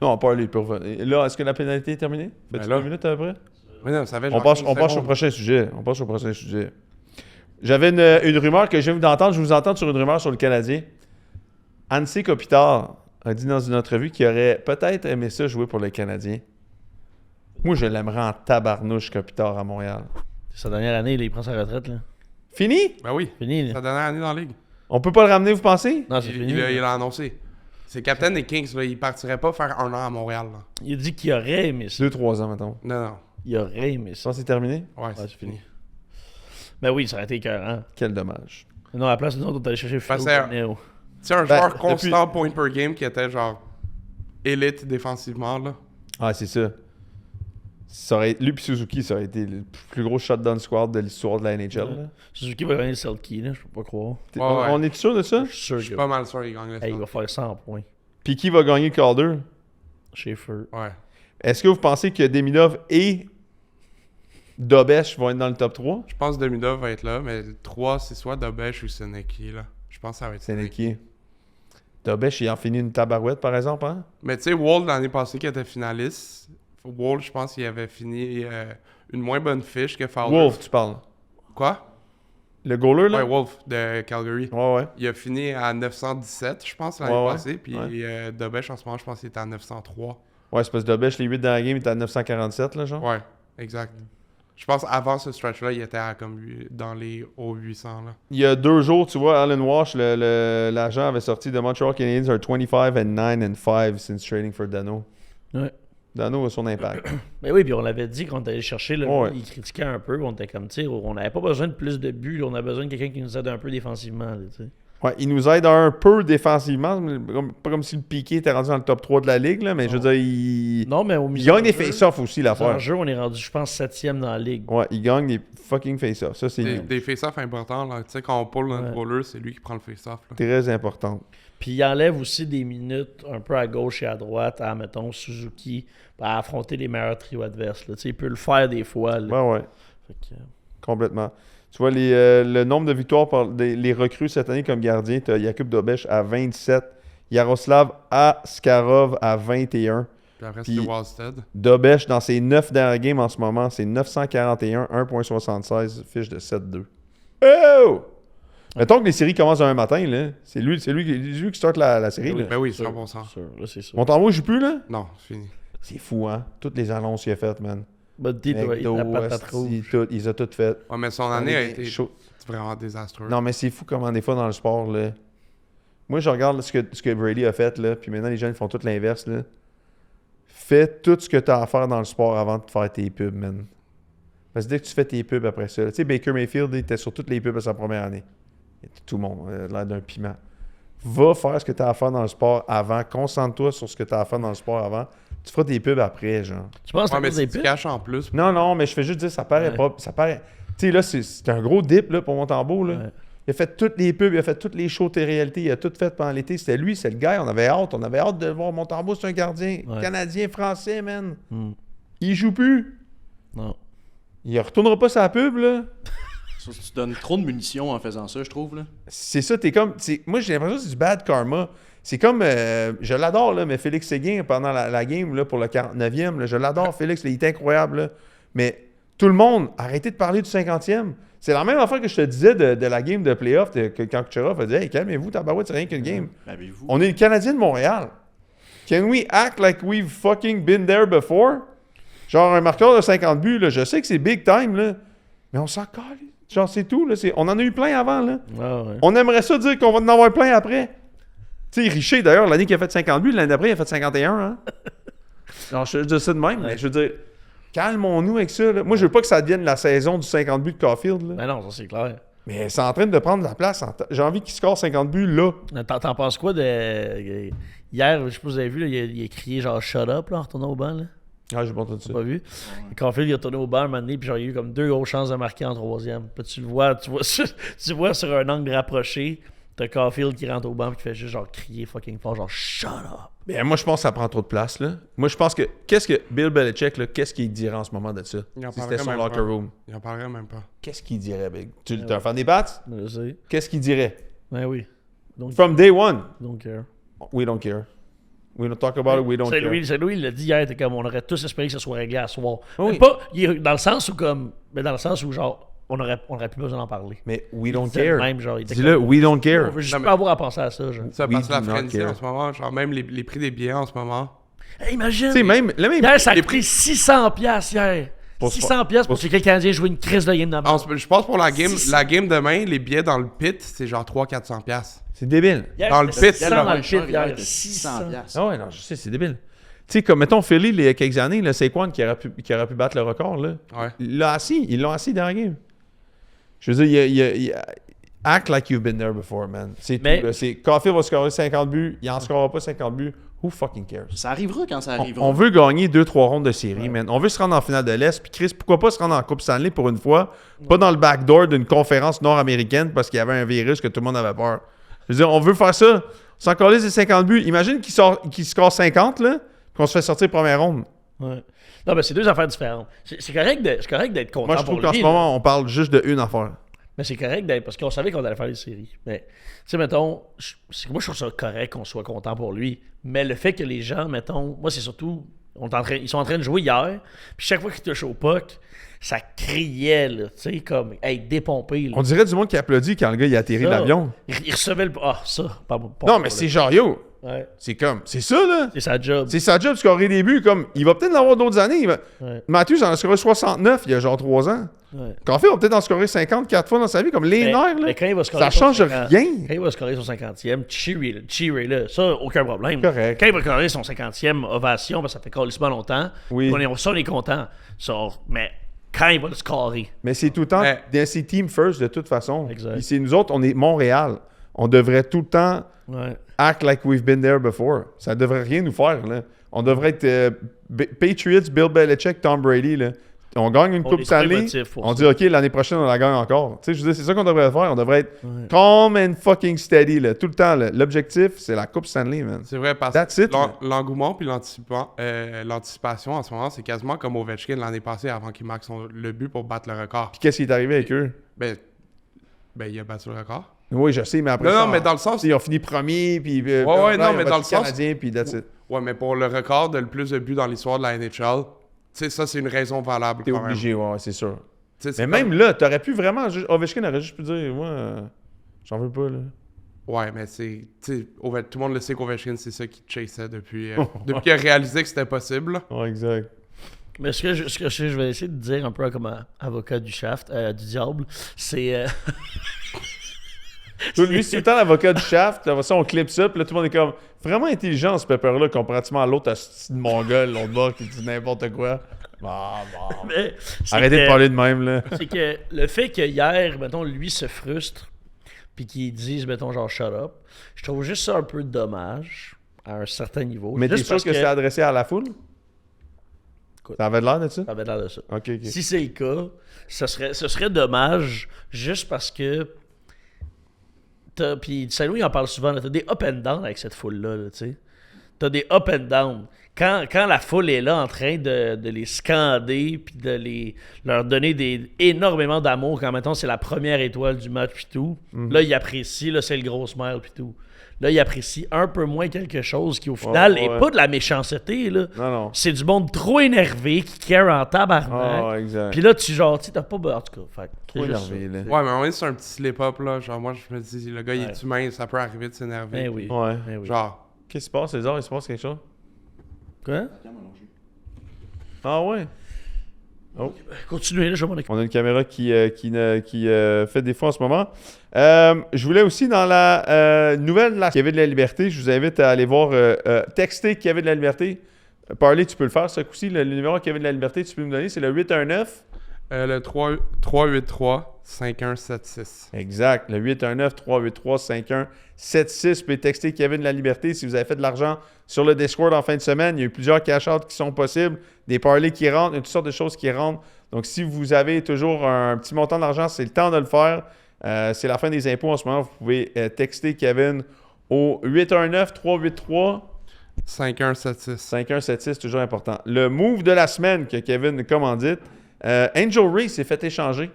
Non, Parley, peut revenir. Là, est-ce que la pénalité est terminée? Fais-tu Ben là. 2 minutes à peu près? Mais non, ça fait On genre passe, 15 on passe au secondes. prochain sujet. On passe au prochain sujet. J'avais une rumeur que je viens d'entendre. Je vais vous entendre sur une rumeur sur le Canadien. Anse Kopitar a dit dans une entrevue qu'il aurait peut-être aimé ça jouer pour le Canadien. Moi, je l'aimerais en tabarnouche, Kopitar, à Montréal. C'est sa dernière année, là, il prend sa retraite. Là. Fini? Ben oui. Fini. Sa Là. dernière année dans la ligue. On peut pas le ramener, vous pensez? Non, c'est Il, fini. il a annoncé. C'est le capitaine des Kings, là. Il partirait pas faire 1 an à Montréal, là. Il a dit qu'il aurait aimé ça. 2-3 ans, mettons. Non, non. Il aurait aimé Je ça. pense que c'est terminé. Ouais, Ouais, c'est fini. Ben oui, ça aurait été écœurant. Quel dommage. Non, à la place, nous autres, on est allé chercher Phil Parce que- Cornell. Tu sais, un Ben, joueur constant point per game qui était genre élite défensivement, là. Ah, c'est ça. Lui et Suzuki, ça aurait été le plus gros shutdown squad de l'histoire de la NHL. là. Suzuki va gagner le Selkie, là, je peux pas croire. Ouais, On est sûr de ça? Je suis sûr Je suis que pas mal sûr qu'il gagne hey, il ça. va faire 100 points. Puis qui va gagner le Calder? Chez Feu. Ouais. Est-ce que vous pensez que Demidov et Dobesh vont être dans le top 3? Je pense que Demidov va être là, mais le 3, c'est soit Dobesh ou Seneki, là. Je pense que ça va être C'est qui? Dobesh, il en finit une tabarouette, par exemple, hein? Mais tu sais, Wall, l'année passée, qui était finaliste, Wall, je pense qu'il avait fini une moins bonne fiche que Fowler. Wolf, tu parles. Quoi? Le goaler, là? Ouais, Wolf, de Calgary. Ouais. Il a fini à 917, je pense, l'année Ouais, ouais. passée. Puis Ouais. Dobesh, en ce moment, je pense qu'il était à 903. Ouais, c'est parce que Dobesh, les 8 dans la game, il était à 947, là, genre. Ouais, exact. Je pense avant ce stretch-là, il était à comme dans les hauts 800, là. Il y a 2 jours, tu vois, Alan Walsh, l'agent avait sorti de Montreal Canadiens are 25-9-5 since trading for Dano. Ouais. Dano a son impact. Ben oui, puis on l'avait dit quand on allait chercher, là, Ouais. il critiquait un peu, on était comme, tu sais, on n'avait pas besoin de plus de buts, là, on a besoin de quelqu'un qui nous aide un peu défensivement, là, tu sais. Ouais, il nous aide un peu défensivement, mais pas comme si le Piqué était rendu dans le top 3 de la ligue, là, mais je veux dire, il Non, mais au gagne milieu des face-offs aussi, En l'affaire. jeu, on est rendu, je pense, 7e dans la ligue. Ouais, il gagne des fucking face-offs. Ça, c'est Des face-offs importants, là. Tu sais, quand on pull notre Ouais. roller, c'est lui qui prend le face-off, là. très important. Puis il enlève aussi des minutes un peu à gauche et à droite à, mettons, Suzuki, à affronter les meilleurs trios adverses. Là. Tu sais, il peut le faire des fois. Là. Ouais. Fait que, Complètement. Tu vois, le nombre de victoires par les recrues cette année comme gardien, tu as Jakub Dobesh à 27, Yaroslav Askarov à 21. Puis après, Puis- c'était Wallstead. Dobesh, dans ses 9 dernières games en ce moment, c'est 941, 1.76, fiche de 7-2. Oh! Mettons que les séries commencent un matin, là. C'est lui qui start la série, là. Ben oui, Sûr, 100%. sûr, là, c'est sûr. Montembeau, il joue plus, là? Non, c'est fini. C'est fou, hein? Toutes les annonces qu'il a faites, man. Buddy, toi, il McDo, la patate esti, rouge. tout, ils ont toutes faites. Ouais, mais son année a été Chaud. vraiment désastreuse. Non, mais c'est fou comment des fois dans le sport, là. Moi, je regarde ce que Brady a fait, là, puis maintenant les jeunes font tout l'inverse, là. Fais tout ce que tu as à faire dans le sport avant de faire tes pubs, man. Parce que dès que tu fais tes pubs après ça, tu sais, Baker Mayfield, il était sur toutes les pubs de sa première année. Tout le monde, l'air d'un piment. Va faire ce que tu as à faire dans le sport avant. Concentre-toi sur ce que tu as à faire dans le sport avant. Tu feras tes pubs après, genre. Tu penses que Ouais, mais c'est si des tu pubs? caches en plus. Non, mais je fais juste dire, ça paraît Ouais. pas. Ça paraît. Tu sais, là, c'est un gros dip là, pour Montembeau, là. Ouais. Il a fait toutes les pubs, il a fait toutes les shows télé-réalité, il a tout fait pendant l'été. C'était lui, c'est le gars. On avait hâte de voir Montembeau, c'est un gardien. Ouais. Canadien, français, man. Hmm. Il joue plus. Non. Il retournera pas sa pub, là. Ça, tu donnes trop de munitions en faisant ça, je trouve. Là. C'est ça, t'es comme. Moi, j'ai l'impression que c'est du bad karma. C'est comme. Je l'adore, là, mais Félix Séguin, pendant la game, là, pour le 49e, là, je l'adore, Félix, là, il est incroyable, là. Mais tout le monde, arrêtez de parler du 50e. C'est la même affaire que je te disais de la game de playoff, quand Kucherov a dit hey, calmez-vous, tabarouette, c'est rien qu'une game. Avez-vous? On est le Canadien de Montréal. Can we act like we've fucking been there before? Genre, un marqueur de 50 buts, là, je sais que c'est big time, là, mais on s'en colle. Genre, c'est tout, là. On en a eu plein avant, là. Ah ouais. On aimerait ça dire qu'on va en avoir plein après. Tu sais, Richer, d'ailleurs, l'année qu'il a fait 50 buts, l'année d'après, il a fait 51, hein. Alors, je dis ça de même, mais je veux dire, calmons-nous avec ça, là. Moi, je veux pas que ça devienne la saison du 50 buts de Caulfield, là. Ben non, ça c'est clair. Mais c'est en train de prendre la place. J'ai envie qu'il score 50 buts, là. T'en penses quoi de. Hier, je sais pas si vous avez vu, là, il a crié genre shut up là, en retournant au banc. Là. Ah, j'ai pas entendu ça. T'as pas vu? Caulfield, il a tourné au banc un moment donné, puis genre, il y a eu comme 2 grosses chances de marquer en troisième. Puis tu le vois, tu vois sur un angle rapproché, t'as Caulfield qui rentre au banc et qui fait juste genre crier fucking fort, genre shut up. Ben, moi, je pense que ça prend trop de place, là. Moi, je pense que. Qu'est-ce que Bill Belichick, là, qu'est-ce qu'il dirait en ce moment de ça? Il en Si parlerait c'était son même locker pas. room. Il en parlerait même pas. Qu'est-ce qu'il dirait, Big? Tu es un fan des Bats? Je sais. Qu'est-ce qu'il dirait? Ben oui. Donc, From day one, donc we don't care. We don't talk about it, we don't care. Saint-Louis, il l'a dit hier, t'es comme on aurait tous espéré que ça soit réglé à soir. Oui. Mais pas dans le sens où comme. Mais dans le sens où genre on aurait plus besoin d'en parler. Mais we Il don't disait care. Même, genre, il était Dis-le, comme, we don't on care. veut juste Non, mais- pas avoir à penser à ça. Genre. Ça We passe la do not frenzy care. en ce moment. Genre, même les prix des billets en ce moment. Hey, imagine! Tu sais, même. Hier, ça a les coûté 600$ hier. Pour se 600$ pour que les Canadiens jouent une crise de game de En ce- je pense pour la game 600. demain, les billets dans le pit, c'est genre 300-400$. C'est débile. Hier, dans le c'était pit, 600 dans le pit hier. de 600. 600$. Ah ouais, non, je sais, c'est débile. Tu sais, comme, mettons, Philly, il y a quelques années, là, c'est Quan qui aurait pu battre le record, là. Ouais. Ils l'ont assis dans la game. Je veux dire, il y a act like you've been there before, man. C'est Mais- tout, là. C'est Caulfield va scorer 50 buts, il en scorera pas 50 buts. Who fucking cares? Ça arrivera quand ça arrivera. On veut gagner 2-3 rondes de série, man. On veut se rendre en finale de l'Est. Puis Chris, pourquoi pas se rendre en Coupe Stanley pour une fois? Pas dans le backdoor d'une conférence nord-américaine parce qu'il y avait un virus que tout le monde avait peur. Je veux dire, on veut faire ça. Sans coller les 50 buts. Imagine qu'il score 50, là, qu'on se fait sortir première ronde. Ouais. Non, mais c'est deux affaires différentes. C'est correct d'être content Moi, je pour trouve qu'en lui, ce là. moment, on parle juste de une affaire. Mais c'est correct d'être. Parce qu'on savait qu'on allait faire les séries. Mais, tu sais, mettons, moi, je trouve ça correct qu'on soit content pour lui. Mais le fait que les gens, mettons, moi, c'est surtout. Ils sont en train de jouer hier. Puis chaque fois qu'ils touchent au puck, ça criait, là. Tu sais, comme, hey, dépompé, là. On dirait du monde qui applaudit quand le gars il a atterri de Ça. l'avion. Il recevait le. Ah, ça. Pas Non, mais c'est genre, yo, Ouais. c'est comme, c'est ça, là. C'est sa job. C'est sa job de scorer des buts. Comme, il va peut-être en avoir d'autres années. Ouais. Matthews en a scoré 69 il y a genre 3 ans. Ouais. Caulfield va peut-être en scorer 54 fois dans sa vie, comme les nerfs, là. mais quand il va scorer Ça son change 50 rien. Quand il va scorer son 50e, cheery là, ça, aucun problème. Correct. Quand il va scorer son 50e ovation, parce que ça fait calissement longtemps, Oui. on est content. Ça, mais quand il va le scorer, Mais c'est tout le temps Ouais. dans ses team first de toute façon. Exact. Puis c'est nous autres, on est Montréal. On devrait tout le temps ouais. act like we've been there before. Ça devrait rien nous faire, là. On devrait être Patriots, Bill Belichick, Tom Brady, là. On gagne une On Coupe est Stanley. émotifs pour On ça. dit, OK, l'année prochaine, on la gagne encore. Tu sais, je veux dire, c'est ça qu'on devrait faire. On devrait être Ouais. calm and fucking steady, là. Tout le temps, là. L'objectif, c'est la Coupe Stanley, man. C'est vrai, parce That's que it, là. l'engouement puis l'anticipation en ce moment, c'est quasiment comme Ovechkin l'année passée avant qu'il marque le but pour battre le record. Puis qu'est-ce qui est arrivé avec eux? Ben, il a battu le record. Oui, je sais, mais après Non, ça, non, mais dans le sens- ils ont fini premier, puis... ouais, ils non, ont mais battu dans le sens- Canadien, puis that's it. Ouais, mais pour le record de le plus de buts dans l'histoire de la NHL, tu sais, ça, c'est une raison valable T'es quand même. obligé, ouais, c'est sûr. Tu c'est Mais comme- même là, t'aurais pu vraiment... Ovechkin aurait juste pu dire, moi, j'en veux pas, là. Ouais, mais c'est... Tu sais, tout le monde le sait qu'Ovechkin, c'est ça qui chassait depuis qu'il a réalisé que c'était possible. Ouais, exact. Mais ce que je vais essayer de dire un peu comme avocat du shaft, du diable, c'est... Lui, c'est tout le temps l'avocat du shaft. Là, on clip ça, puis là, tout le monde est comme vraiment intelligent, ce Pepper-là, comparativement à l'autre de mongol, l'autre bord qui dit n'importe quoi. mais c'est Arrêtez de que- parler de même, là. C'est que le fait que hier, mettons, lui se frustre, puis qu'il dise, mettons, genre, shut up, je trouve juste ça un peu dommage, à un certain niveau. Mais t'es Juste sûr parce que c'est adressé à la foule? Écoute. Ça avait l'air de ça? Ça avait l'air de ça. Ok. Si c'est le cas, ce serait dommage, juste parce que. Puis Saint-Louis en parle souvent, là, t'as des up and down avec cette foule-là, là, tu sais. T'as des up and down. Quand la foule est là en train de les scander, puis de leur donner énormément d'amour, quand mettons c'est la première étoile du match, puis tout, là ils apprécient, là c'est le gros smile, puis tout. Là ils apprécient un peu moins quelque chose qui au final ouais. est pas de la méchanceté, là. Non. C'est du monde trop énervé qui care en tabarnak. Ah, exact. Puis là, tu t'as pas... En tout cas, fait, que Trop c'est juste énervé, ça. là. Ouais, mais on est sur un petit slip-up, là. Genre, moi, je me dis, le gars, il est humain, ça peut arriver de s'énerver. Ben oui. Ouais. Ben oui. Genre, Qu'est-ce qui se passe, César? Il se passe quelque chose? Quoi? Ah ouais? Continuez, là, je vais m'en occuper. On a une caméra qui fait défaut en ce moment. Je voulais aussi, dans la nouvelle de la Kevin de la Liberté, je vous invite à aller voir, texter Kevin de la Liberté. Parler, tu peux le faire ce coup-ci. Le numéro Kevin de la Liberté, tu peux me donner, c'est le 819. le 383-5176. Exact. Le 819-383-5176. Vous pouvez texter Kevin de la Liberté si vous avez fait de l'argent sur le Discord en fin de semaine. Il y a eu plusieurs cash-outs qui sont possibles, des parlays qui rentrent, toutes sortes de choses qui rentrent. Donc, si vous avez toujours un petit montant d'argent, c'est le temps de le faire. C'est la fin des impôts en ce moment. Vous pouvez texter Kevin au 819-383-5176. 5176. Toujours important. Le move de la semaine que Kevin commandite, Angel Reese s'est fait échanger.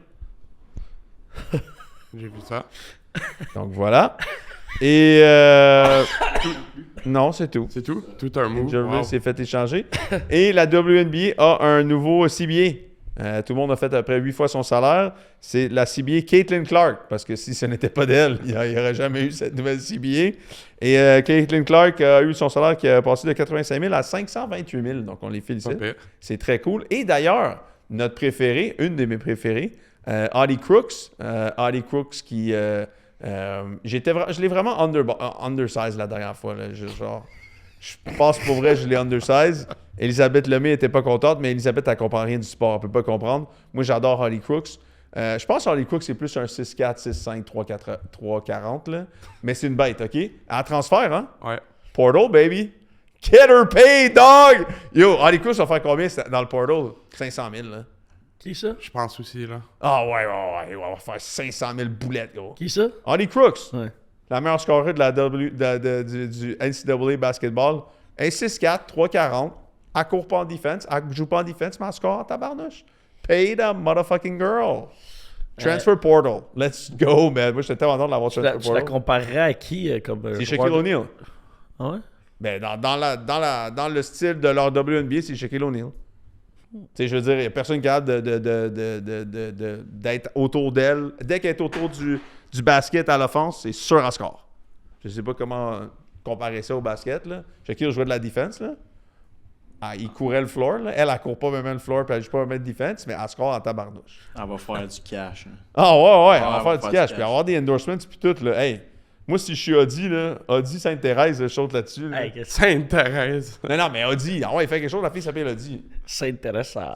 J'ai vu ça. Donc voilà. Et non, c'est tout. C'est tout? Tout un move. Angel Wow. Reese s'est fait échanger. Et la WNBA a un nouveau CBA. Tout le monde a fait à peu près 8 fois son salaire. C'est la CBA Caitlin Clark. Parce que si ce n'était pas d'elle, il n'y aurait jamais eu cette nouvelle CBA. Et Caitlin Clark a eu son salaire qui a passé de 85 000 à 528 000. Donc on les Pas félicite. pire. C'est très cool. Et d'ailleurs, notre préférée, une de mes préférées, Audie Crooks. Audie Crooks qui... je l'ai vraiment undersize la dernière fois. Là. Je pense pour vrai, je l'ai undersize. Elisabeth Lemay n'était pas contente, mais Elisabeth, elle ne comprend rien du sport. Elle ne peut pas comprendre. Moi, j'adore Audie Crooks. Je pense que Audie Crooks, c'est plus un 6'4", 6'5", 3'40". Là. Mais c'est une bête, OK? À transfert, hein? Ouais. Portal, baby. Get her paid, dog! Yo, Audie Crooks va faire combien dans le Portal? 500 000, là. Qui ça? Je pense aussi, là. Ah ouais, on va faire 500 000 boulettes, gros. Qui ça? Audie Crooks, Ouais. la meilleure scoreur de la du NCAA basketball. Un 6'4", 3'40", elle court pas en défense, elle joue pas en défense, mais elle score en tabarnouche. Pay the motherfucking girl. Transfer portal. Let's go, man. Moi, j'étais tellement content de l'avoir Tu transfer la portal. comparerais à qui comme C'est joueur Shaquille de- O'Neal. Ah ouais? Ben, dans le style de leur WNBA, c'est Shaquille O'Neal. Tu sais, je veux dire, il n'y a personne capable d'être autour d'elle. Dès qu'elle est autour du basket à l'offense, c'est sûr à score. Je sais pas comment comparer ça au basket, là. Shaquille jouait de la défense, là. Ah, il courait le floor, là. Elle court pas même le floor, puis elle joue pas même de défense, mais elle score en tabarnouche. Elle va faire du cash. Hein. Ah ouais, elle elle va faire du cash, puis avoir des endorsements, puis tout, là. Hey, moi, si je suis Audi, là, Audi Sainte-Thérèse, je saute là-dessus. Là. Hey, qu'est-ce- Sainte-Thérèse. Non, mais Audi, ah ouais, il fait quelque chose, la fille s'appelle Audi. c'est intéressant.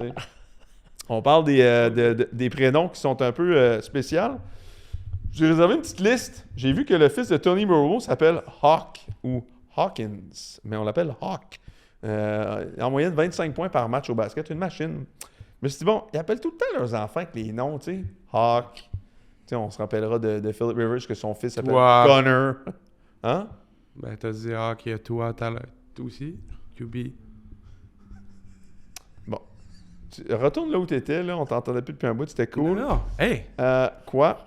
On parle des prénoms qui sont un peu spéciaux. J'ai réservé une petite liste. J'ai vu que le fils de Tony Morrow s'appelle Hawk ou Hawkins, mais on l'appelle Hawk. En moyenne, 25 points par match au basket. Une machine. Mais je me suis dit, bon, ils appellent tout le temps leurs enfants avec les noms, tu sais. Hawk. Tu sais, on se rappellera de Philip Rivers que son fils s'appelle Wow. Connor. Hein? Ben, t'as dit, ah, qu'il y a toi, toi aussi. QB. Bon. Retourne là où tu étais, là. On t'entendait plus depuis un bout, c'était cool. Non. Hey! Quoi?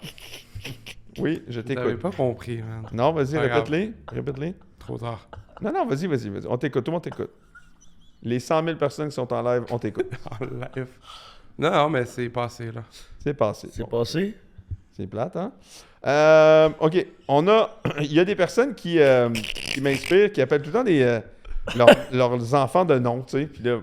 Oui, je T'avais t'écoute. pas compris, man. Non, vas-y, Pas grave. répète-les. Trop tard. Non, vas-y. On t'écoute, tout le monde t'écoute. Les 100 000 personnes qui sont en live, on t'écoute. En live. Non, mais c'est passé, là. C'est passé. C'est Bon, passé? c'est plate, hein? OK. Il y a des personnes qui m'inspirent, qui appellent tout le temps leurs enfants de nom, tu sais. Puis là,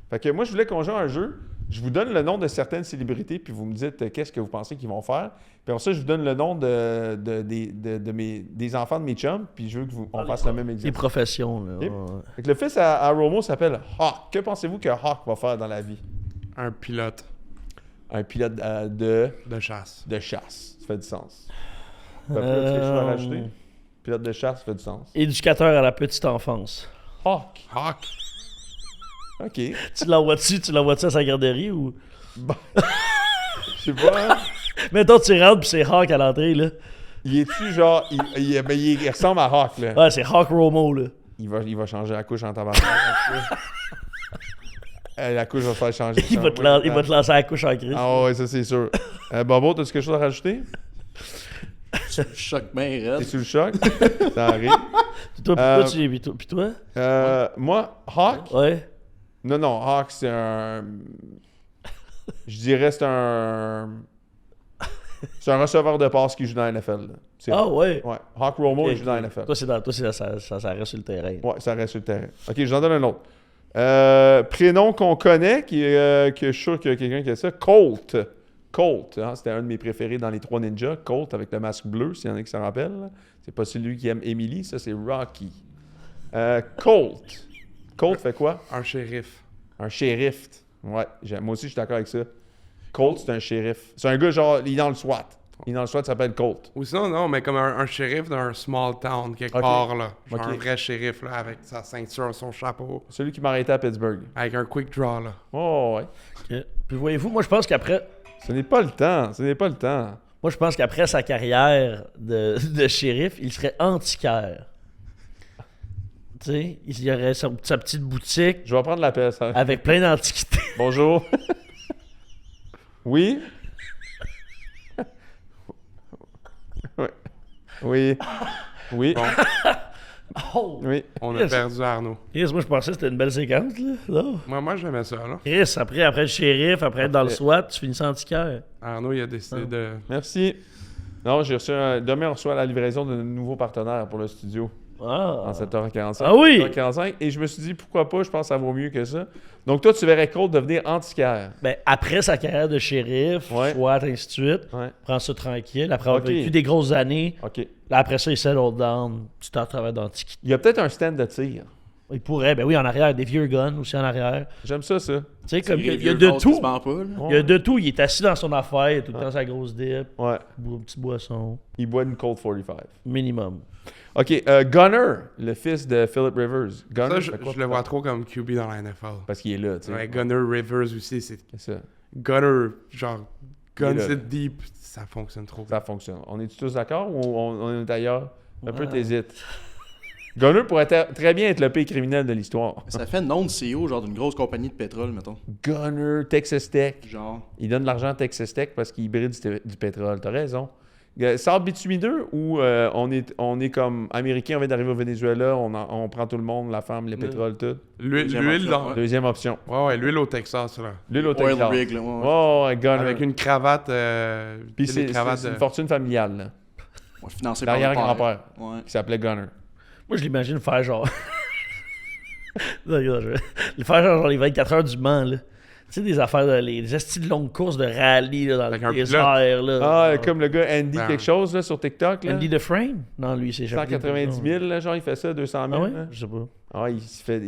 fait que moi, je voulais qu'on joue à un jeu. Je vous donne le nom de certaines célébrités, puis vous me dites qu'est-ce que vous pensez qu'ils vont faire. Puis après ça, je vous donne le nom des enfants de mes chums, puis je veux qu'on fasse le même Les exercice. professions, là. Ok. Ouais. Fait que le fils à Romo s'appelle Hawk. Que pensez-vous que Hawk va faire dans la vie? Un pilote Un pilote de chasse. de chasse. Ça fait du sens. T'as pas quelque chose à rajouter? Pilote de chasse, ça fait du sens. Éducateur à la petite enfance. Hawk. Hawk. OK. Tu l'envoies-tu à sa garderie ou... Je sais pas, hein? Mettons, tu rentres pis c'est Hawk à l'entrée, là. Il est-tu genre... il ressemble à Hawk, là. Ouais, c'est Hawk Romo, là. Il va changer la couche en tabac. La couche va se faire changer. Il va te lancer à la couche en crise. Ah ouais, ça c'est sûr. Bobo, t'as-tu quelque chose à rajouter? Choc bien T'es raide. sous le choc? Ça arrive. Puis toi, puis toi? Moi, Hawk? Ouais. Non, Hawk, c'est un... Je dirais c'est un... C'est un receveur de passe qui joue dans la NFL. Là. Ah ouais. Ouais. Hawk Romo, Ok, il joue dans la ok. NFL. Toi, ça reste sur le terrain. Ouais, ça reste sur le terrain. OK, je vous en donne un autre. Prénom qu'on connaît, que je suis sûr qu'il y a quelqu'un qui a ça. Colt. Colt, hein, c'était un de mes préférés dans les 3 ninjas. Colt avec le masque bleu, s'il y en a qui s'en rappellent. Là. C'est pas celui qui aime Emily, ça c'est Rocky. Colt. Colt fait quoi? Un shérif. Un shérif. Ouais, moi aussi je suis d'accord avec ça. Colt, c'est un shérif. C'est un gars genre, il est dans le SWAT. Il est dans le SWAT, il s'appelle Colt. Ou sinon, non, mais comme un shérif d'un small town, quelque Ok. part, là. Genre Ok. un vrai shérif, là, avec sa ceinture, son chapeau. Celui qui m'a arrêté à Pittsburgh. Avec un quick draw, là. Oh, ouais. Ok. Puis voyez-vous, moi, je pense qu'après... Ce n'est pas le temps. Ce n'est pas le temps. Moi, je pense qu'après sa carrière de shérif, il serait antiquaire. Tu sais, il y aurait sa petite boutique Je vais prendre l'appel, ça. avec plein d'antiquités. Bonjour. Oui? Oui. Oui. Oui. Oh! Oui. On a Yes. perdu Arnaud. Chris, moi, je pensais que c'était une belle séquence, là. Non. Moi j'aimais ça, là. Chris, après le shérif, après être dans le SWAT, tu finis antiquaire. Arnaud, il a décidé de... Merci. Non, j'ai reçu demain, on reçoit la livraison de nouveaux partenaires pour le studio Ah! en 7h45. Ah oui! 7h45. Et je me suis dit, pourquoi pas? Je pense que ça vaut mieux que ça. Donc, toi, tu verrais Colt devenir antiquaire. Ben, après sa carrière de shérif, Ouais. SWAT, ainsi de suite, Ouais. prends ça tranquille. Après avoir Ok. vécu des grosses années, OK. là, après ça, il settle down. Tu t'en travailles d'antiquité. Il y a peut-être un stand de tir. Il pourrait, ben oui, en arrière, des vieux guns aussi en arrière. J'aime ça, ça. Tu sais, comme il y a Vieux de gaz qui tout. se ment pas, là. Il y a de tout. Il est assis dans son affaire, il a tout le temps sa grosse dip, Ouais. il boit une petite boisson. Il boit une Colt 45. Minimum. OK. Gunner, le fils de Philip Rivers. Gunner, Ça, je fait quoi le vois trop comme QB dans la NFL. Parce qu'il est là, tu sais. Ouais, Gunner Rivers aussi, c'est... C'est ça. Gunner, genre, guns Il est là. it deep, ça fonctionne trop. Ça fonctionne. On est tous d'accord ou on est ailleurs? Un peu Ouais. t'hésites. Gunner pourrait très bien être le pire criminel de l'histoire. Ça fait nom de CEO, genre d'une grosse compagnie de pétrole, mettons. Gunner, Texas Tech. Genre. Il donne de l'argent à Texas Tech parce qu'il bride du pétrole. T'as raison. Sable bitumineux ou on est comme Américains, on vient d'arriver au Venezuela, on prend tout le monde, la femme, le pétrole, tout. L'huile Deuxième l'huile option, dans... ouais. Deuxième option. Ouais, l'huile au Texas, là. L'huile au Oil Texas. rig, là. Ouais, ouais. Oh, ouais, Gunner. Avec une cravate... Puis des c'est cravates une de- fortune familiale, là. Ouais, financé par le L'arrière-grand-père, père. Ouais. qui s'appelait Gunner. Moi, je l'imagine faire genre. Non, regarde, le faire genre les 24 heures du Mans, là. Tu sais, des affaires, les estis de longues courses de rallye là, dans Avec le un désert. Là. Ah, comme le gars Andy Ben, quelque chose, là, sur TikTok, là. Andy Dufresne? Non, lui, c'est 190 000, là, genre, il fait ça, 200 000. Ah ouais? là. Je sais pas. Ah, il se Mais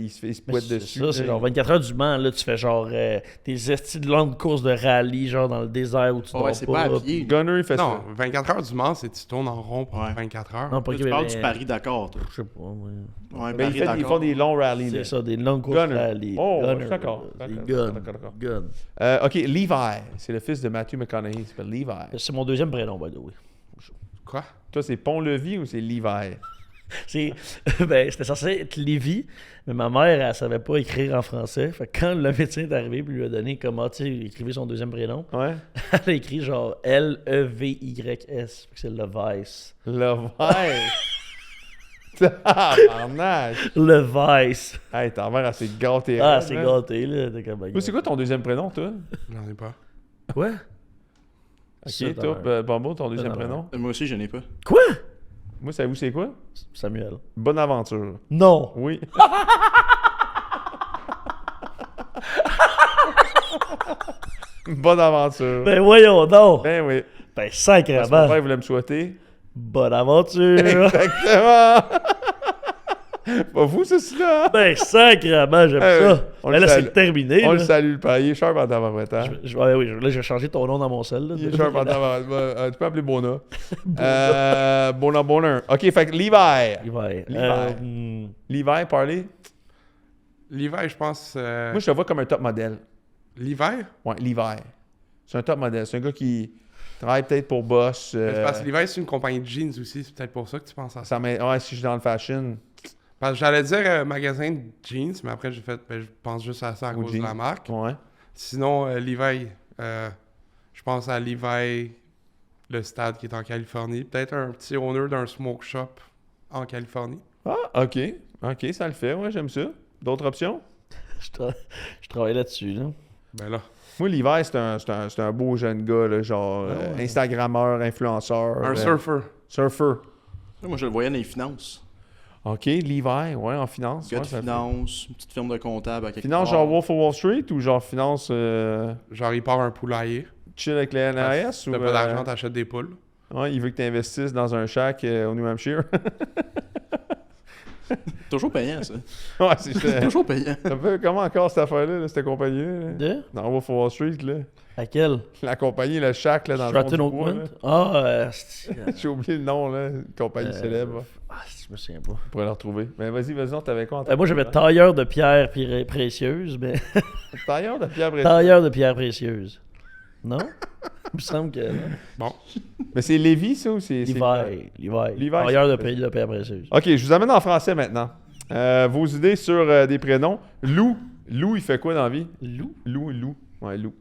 pointe c'est dessus. ça, c'est là. genre 24 heures du Mans, là, tu fais genre des estis de longues courses de rallye, genre dans le désert où tu Ouais, dors c'est pas à pied. Gunner, il fait Non, ça. 24 heures du Mans, c'est tu tournes en rond pour Ouais. 24 heures. Non, pas Tu que parles mais- du Paris-Dakar, toi. Je sais pas, moi. Ouais, Ben, ils font des longs rallyes, là. C'est ça, des longues courses Gunner. de rallye. Oh, Gunner, je suis d'accord. Des D'accord, guns. d'accord. Guns. OK, Levi. C'est le fils de Matthew McConaughey. Il s'appelle Levi. C'est mon deuxième prénom, by the way. Quoi? Toi, c'est Pont-Levis ou c'est Levi? C'est, ben, c'était censé être Lévi, mais ma mère, elle savait pas écrire en français. Fait que quand le médecin est arrivé et lui a donné comment, tu sais, écrivez son deuxième prénom, Ouais. elle a écrit genre L-E-V-Y-S. Fait que c'est Levice. Levi. Tabarnak! Le Vice. Hey, ta mère, elle s'est gâtée. Ah, raide, c'est là. gâté, là. T'es comme... Toi, c'est quoi ton deuxième prénom, toi? J'en ai pas. Quoi? Ok, Ça, toi, Bombo, ton deuxième non, prénom? Moi aussi, je n'ai pas. Quoi? Moi, savez-vous c'est quoi? Samuel. Bonne aventure. Non. Oui. Bonne aventure. Ben voyons donc. Ben oui. Ben Parce que mon sacrément. père voulait me souhaiter. Bonne aventure. Exactement! Pas fou, ceci-là! Ben sacrément, j'aime Ah oui. ça. On Ben le là, salue. c'est terminé. On là. le salue, le père. Il est sharp en tabarouette, hein? Ouais, oui, là, j'ai changé ton nom dans mon sel. Là. Il est sharp en tabarouette. Tu peux appeler Bona. Bona. OK, fait que Levi. Levi, parlez. L'hiver, je pense. Moi, je te vois comme un top modèle. L'hiver? Ouais, Levi. C'est un top modèle. C'est un gars qui travaille peut-être pour Boss. Parce que l'hiver, c'est une compagnie de jeans aussi. C'est peut-être pour ça que tu penses à ça. Ouais, si je suis dans le fashion. Parce que j'allais dire magasin de jeans, mais après, j'ai fait. Ben, je pense juste à ça à Ou cause de jeans. la marque. Ouais. Sinon, Levi, je pense à Levi, le stade qui est en Californie. Peut-être un petit owner d'un smoke shop en Californie. Ah, OK. OK, ça le fait. Ouais, j'aime ça. D'autres options? Je travaille là-dessus. Là. Ben là. Moi, Levi, c'est un beau jeune gars, là, genre Instagrammeur, influenceur. Un surfer. Surfer. Moi, je le voyais dans les finances. OK, Levi, ouais, en finance. Gars Ouais, de ça fait. finance, une petite firme de comptable à quelque Finance part. genre Wolf of Wall Street ou genre finance Genre, il part un poulailler. chill avec les NRS? T'as ou, pas d'argent, t'achètes des poules. Ouais, il veut que tu investisses dans un shack au New Hampshire. Toujours payant, ça. Ouais, c'est Toujours payant. un peu comment encore cette affaire-là, cette compagnie-là? Là? De? Dans Wolf of Wall Street, là. À quel? La compagnie, le shack, là, dans le Stratton fond du bois, Oakmont? là. Ah, J'ai oublié le nom, là. Une compagnie célèbre. je me souviens pas. On pourrait le retrouver. Mais vas-y, on t'avais quoi en Moi, j'avais tailleur de pierres précieuses, mais... Tailleur de Pierre Breton. tailleur de pierres précieuses. Non? Il me semble que... Bon. Mais c'est Lévis, ça, ou c'est... Levi. Tailleur de pierres précieuses. OK, je vous amène en français maintenant. Vos idées sur des prénoms. Lou. Lou, il fait quoi dans la vie? Lou? Lou. Ouais, Lou.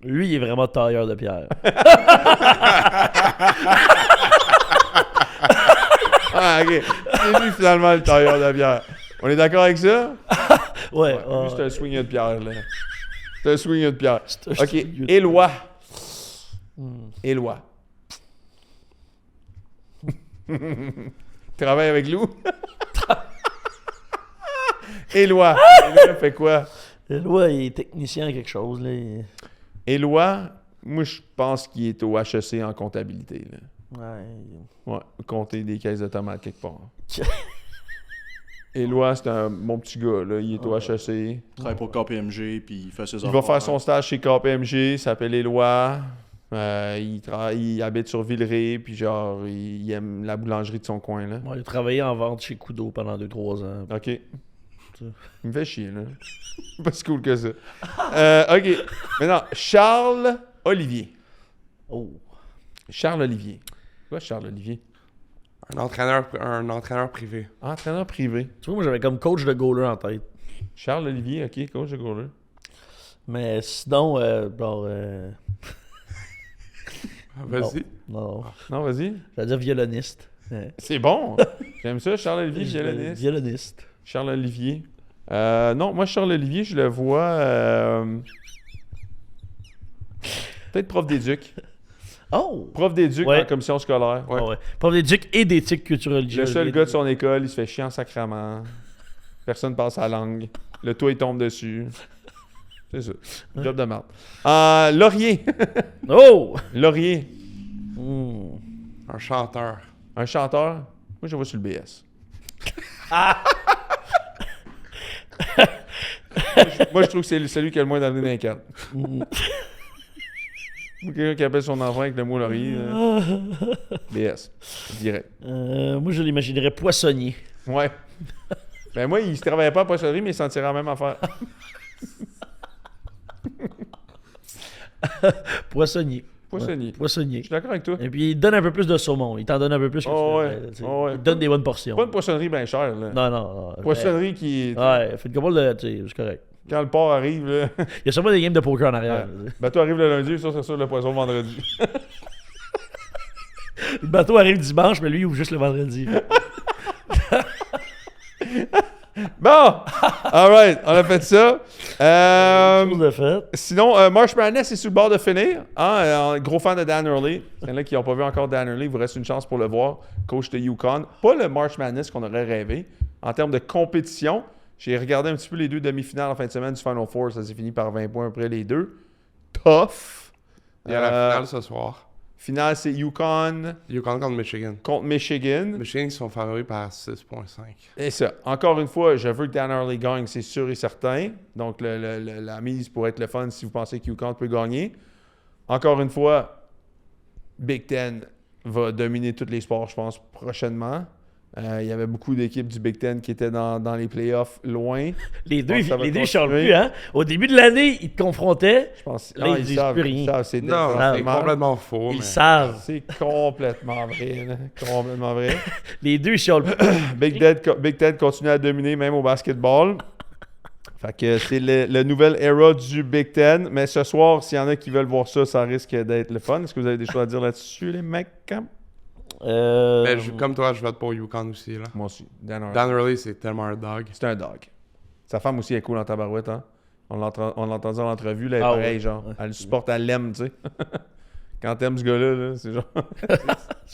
Lui, il est vraiment tailleur de pierres. Ah, OK. C'est lui, finalement, le tailleur de bière. On est d'accord avec ça? Ouais. Lui, c'est un swing de pierre, là. C'est un swing de pierre. C'est un OK. swing de- Éloi. Éloi. Travaille avec Lou? Éloi. Éloi fait quoi? Éloi, il est technicien à quelque chose. Là. Éloi, moi, je pense qu'il est au HEC en comptabilité, là. Ouais. Ouais, compter des caisses de tomates quelque part. Éloi, c'est mon petit gars, là. Il est au HEC. Il travaille pour KPMG, puis il fait ses Il va faire son stage chez KPMG, il s'appelle Éloi. Il habite sur Villeray, puis genre, il aime la boulangerie de son coin, là. Moi, il a travaillé en vente chez Kudo pendant 2-3 ans. OK. Il me fait chier, là. Pas si cool que ça. OK. Maintenant, Charles Olivier. Oh. Charles Olivier. Quoi, Charles Olivier? Un entraîneur privé. Entraîneur privé. Tu vois, moi, j'avais comme coach de goaler en tête. Charles Olivier, OK, coach de goaler. Mais sinon, genre... Vas-y. Non. Non, vas-y. J'allais dire violoniste. C'est bon. J'aime ça, Charles Olivier, violoniste. Violoniste. Charles Olivier. Non, moi, Charles Olivier, je le vois... Peut-être prof d'éduc. Oh! Prof d'éduc Ouais. en commission scolaire. Ouais. Ouais. Prof d'éduc et d'éthique culturelle. Le seul gars de son école, il se fait chier en sacrament. Personne passe à la langue. Le toit, il tombe dessus. C'est ça. Job de merde. Laurier. Oh! Laurier. Hmm. Un chanteur. Un chanteur. Moi, je le vois sur le BS. Moi, je trouve que c'est celui qui a le moins d'années dans les cartes. Quelqu'un qui appelle son enfant avec le mot laurier. BS. Direct. Moi, je l'imaginerais poissonnier. Ouais. Ben moi, il se travaillait pas à poissonnerie, mais il s'en tirait la même affaire. Poissonnier. Poissonnier. Ouais, poissonnier. Je suis d'accord avec toi. Et puis, il donne un peu plus de saumon. Il t'en donne un peu plus que Oh tu ouais. fais, tu sais. Oh ouais. Il te donne des bonnes portions. Pas une poissonnerie bien chère, là. Non. Poissonnerie qui... Ouais, faites comme le... Tu sais, c'est correct. Quand le port arrive, là... Il y a sûrement des games de poker en arrière. Ouais. Le bateau arrive le lundi, ça, c'est sûr, le poisson vendredi. Le bateau arrive dimanche, mais lui, il ouvre juste le vendredi. Bon! Alright, on a fait ça. Chose de fait. Sinon, March Madness est sur le bord de finir. Gros fan de Dan Hurley. Il y en a qui n'ont pas vu encore Dan Hurley. Il vous reste une chance pour le voir. Coach de UConn. Pas le March Madness qu'on aurait rêvé. En termes de compétition, j'ai regardé un petit peu les deux demi-finales en fin de semaine du Final Four. Ça s'est fini par 20 points après les deux. Tough. Il y a la finale ce soir. Finale, c'est UConn UConn contre Michigan. contre Michigan. Michigan, ils sont favoris par 6,5. Et ça, encore une fois, je veux que Dan Hurley gagne, c'est sûr et certain. Donc, la mise pourrait être le fun si vous pensez que UConn peut gagner. Encore une fois, Big Ten va dominer tous les sports, je pense, prochainement. Il y avait beaucoup d'équipes du Big Ten qui étaient dans les playoffs loin. Les deux, pense que ça va ils continuer. chantent plus, hein? Au début de l'année, ils te confrontaient. Je pense Là, ils disent plus rien. Ils savent, c'est Non, c'est exactement- complètement faux. Ils mais- savent. C'est complètement vrai. Là. Complètement vrai. Les deux, ils chialent plus. Big Ten continue à dominer même au basketball. Fait que c'est le nouvel era du Big Ten. Mais ce soir, s'il y en a qui veulent voir ça, ça risque d'être le fun. Est-ce que vous avez des choses à dire là-dessus, les mecs? Mais comme toi, je vote pour UConn aussi. Là. Moi aussi. Dan Hurley. Dan Hurley, c'est tellement un dog. C'est un dog. Sa femme aussi est cool en tabarouette, hein? On l'a entendu en entrevue, là, elle est Ah pareil, ouais. genre. Elle le supporte, elle l'aime, tu sais. Quand t'aimes ce gars-là, là, c'est genre...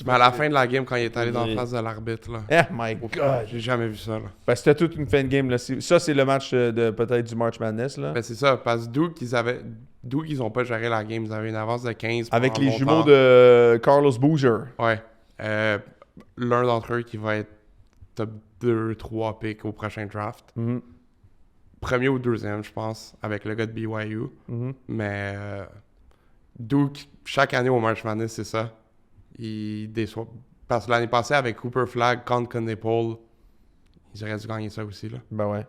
Mais à la fin de la game, quand il est allé dans Oui. la face de l'arbitre, là. Oh my God! J'ai jamais vu ça, là. Ben, c'était toute une fin de game, là. Ça, c'est le match de peut-être du March Madness, là. Ben, c'est ça, parce que d'où ils ont pas géré la game. Ils avaient une avance de 15 Avec pendant les longtemps. jumeaux de Carlos Boozer. Ouais. L'un d'entre eux qui va être top 2-3 pick au prochain draft. Mhm. Premier ou deuxième, je pense, avec le gars de BYU. Mhm. Mais Duke, chaque année au March Madness, c'est ça. Il déçoit. Parce que l'année passée, avec Cooper Flag contre Connepole, ils auraient dû gagner ça aussi. Là. Ben ouais.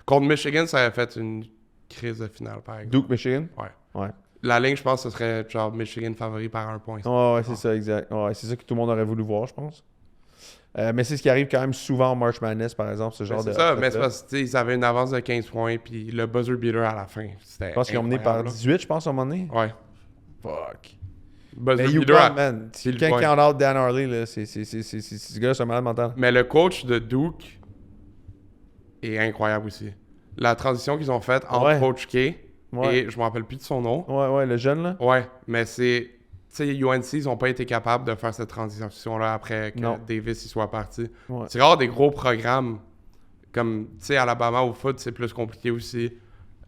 Contre Michigan, ça avait fait une crise de finale, par exemple. Duke, Michigan? Ouais. Ouais. La ligne, je pense, ce serait genre Michigan favori par 1 point. Ouais, c'est ça, exact. Ouais, c'est ça que tout le monde aurait voulu voir, je pense. Mais c'est ce qui arrive quand même souvent au March Madness, par exemple, ce genre Ben, de... c'est ça, mais c'est upset-là. parce qu'ils avaient une avance de 15 points, puis le buzzer beater à la fin. C'était Je pense qu'ils ont mené par incroyable, 18, je pense, à un moment donné. là. Ouais. Fuck. Buzzer Mais beater à- UConn, man. c'est le Quand point. count out Dan Hurley, là, c'est ce gars-là, c'est un malade mental. Mais le coach de Duke est incroyable aussi. La transition qu'ils ont faite entre Ouais. Coach K Ouais. et je me rappelle plus de son nom. Ouais, le jeune, là. Ouais, mais c'est... Tu sais, UNC, ils n'ont pas été capables de faire cette transition-là après que Non. Davis y soit parti. Ouais. C'est rare des gros programmes comme, tu sais, Alabama au foot, c'est plus compliqué aussi.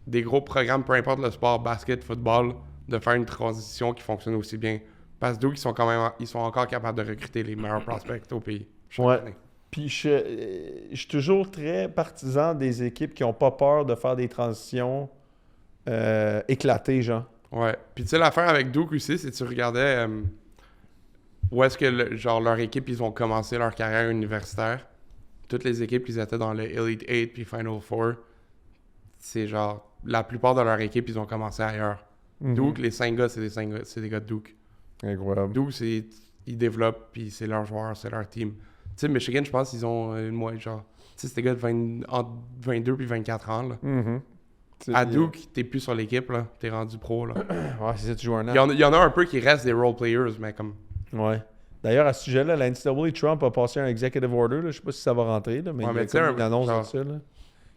Des gros programmes, peu importe le sport, basket, football, de faire une transition qui fonctionne aussi bien. Parce que Duke, ils sont encore capables de recruter les meilleurs prospects au pays. chaque Ouais. année. Puis je suis toujours très partisan des équipes qui n'ont pas peur de faire des transitions éclatées, genre. Ouais. Puis tu sais, l'affaire avec Duke aussi, c'est que tu regardais où est-ce que genre leur équipe, ils ont commencé leur carrière universitaire. Toutes les équipes, ils étaient dans le Elite 8 puis Final Four. C'est genre, la plupart de leur équipe, ils ont commencé ailleurs. Duke, les 5 gars, c'est des gars de Duke. Incroyable. Duke, ils développent, puis c'est leur joueur, c'est leur team. Tu sais, Michigan, je pense qu'ils ont une moyenne, genre... Tu sais, c'est des gars de entre 22 puis 24 ans, là. Mhm. À Duke, t'es plus sur l'équipe, là. T'es rendu pro, là. Ouais, c'est ça, tu joues un an. Il y en a un peu qui restent des role players, mais comme... Ouais. D'ailleurs, à ce sujet-là, la NCAA, Trump a passé un executive order. Là. Je sais pas si ça va rentrer, là, mais Ouais, il y mais a tu sais, comme une annonce genre- de ça. Là,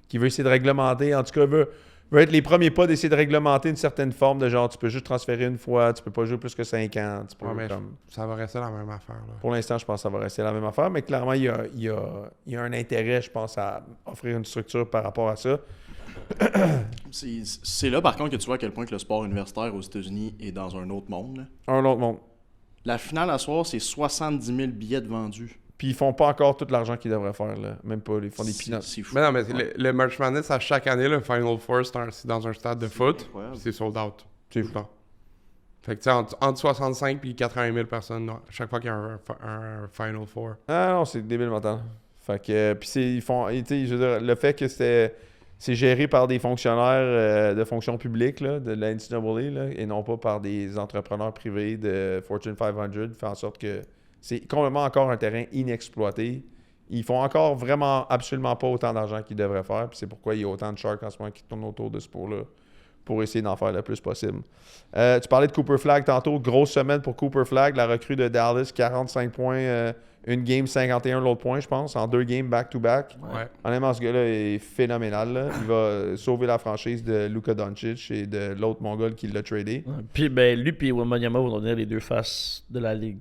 qui veut essayer de réglementer. En tout cas, veut être les premiers pas d'essayer de réglementer une certaine forme de genre, tu peux juste transférer une fois, tu peux pas jouer plus que 5 ans. Tu peux, Ouais, mais comme... ça va rester la même affaire, là. Pour l'instant, je pense que ça va rester la même affaire, mais clairement, il y a un intérêt, je pense, à offrir une structure par rapport à ça. C'est là, par contre, que tu vois à quel point que le sport universitaire aux États-Unis est dans un autre monde. Là. Un autre monde. La finale à soir, c'est 70 000 billets de vendus. Puis ils font pas encore tout l'argent qu'ils devraient faire, là. Même pas, ils font des peanuts. C'est fou. Mais non, mais Ouais. le March Madness, à chaque année, le Final Four, c'est dans un stade de foot, incroyable. puis c'est sold out. C'est Tout le temps. Fait que, tu sais, entre 65 et 80 000 personnes, chaque fois qu'il y a un Final Four. Ah non, c'est débile mental. Fait que, puis ils font, tu sais, je veux dire, le fait que c'est géré par des fonctionnaires de fonction publique, là, de la NCAA, là, et non pas par des entrepreneurs privés de Fortune 500, fait en sorte que c'est complètement encore un terrain inexploité. Ils font encore vraiment absolument pas autant d'argent qu'ils devraient faire, puis c'est pourquoi il y a autant de sharks en ce moment qui tournent autour de ce sport-là pour essayer d'en faire le plus possible. Tu parlais de Cooper Flag tantôt. Grosse semaine pour Cooper Flag. La recrue de Dallas, 45 points. Une game, 51 l'autre point, je pense. En 2 games back-to-back. Ouais. Honnêtement, ce gars-là est phénoménal. Là. Il va sauver la franchise de Luka Doncic et de l'autre Mongol qui l'a tradé. Ouais. Puis ben, lui et Wembanyama vont devenir les deux faces de la ligue.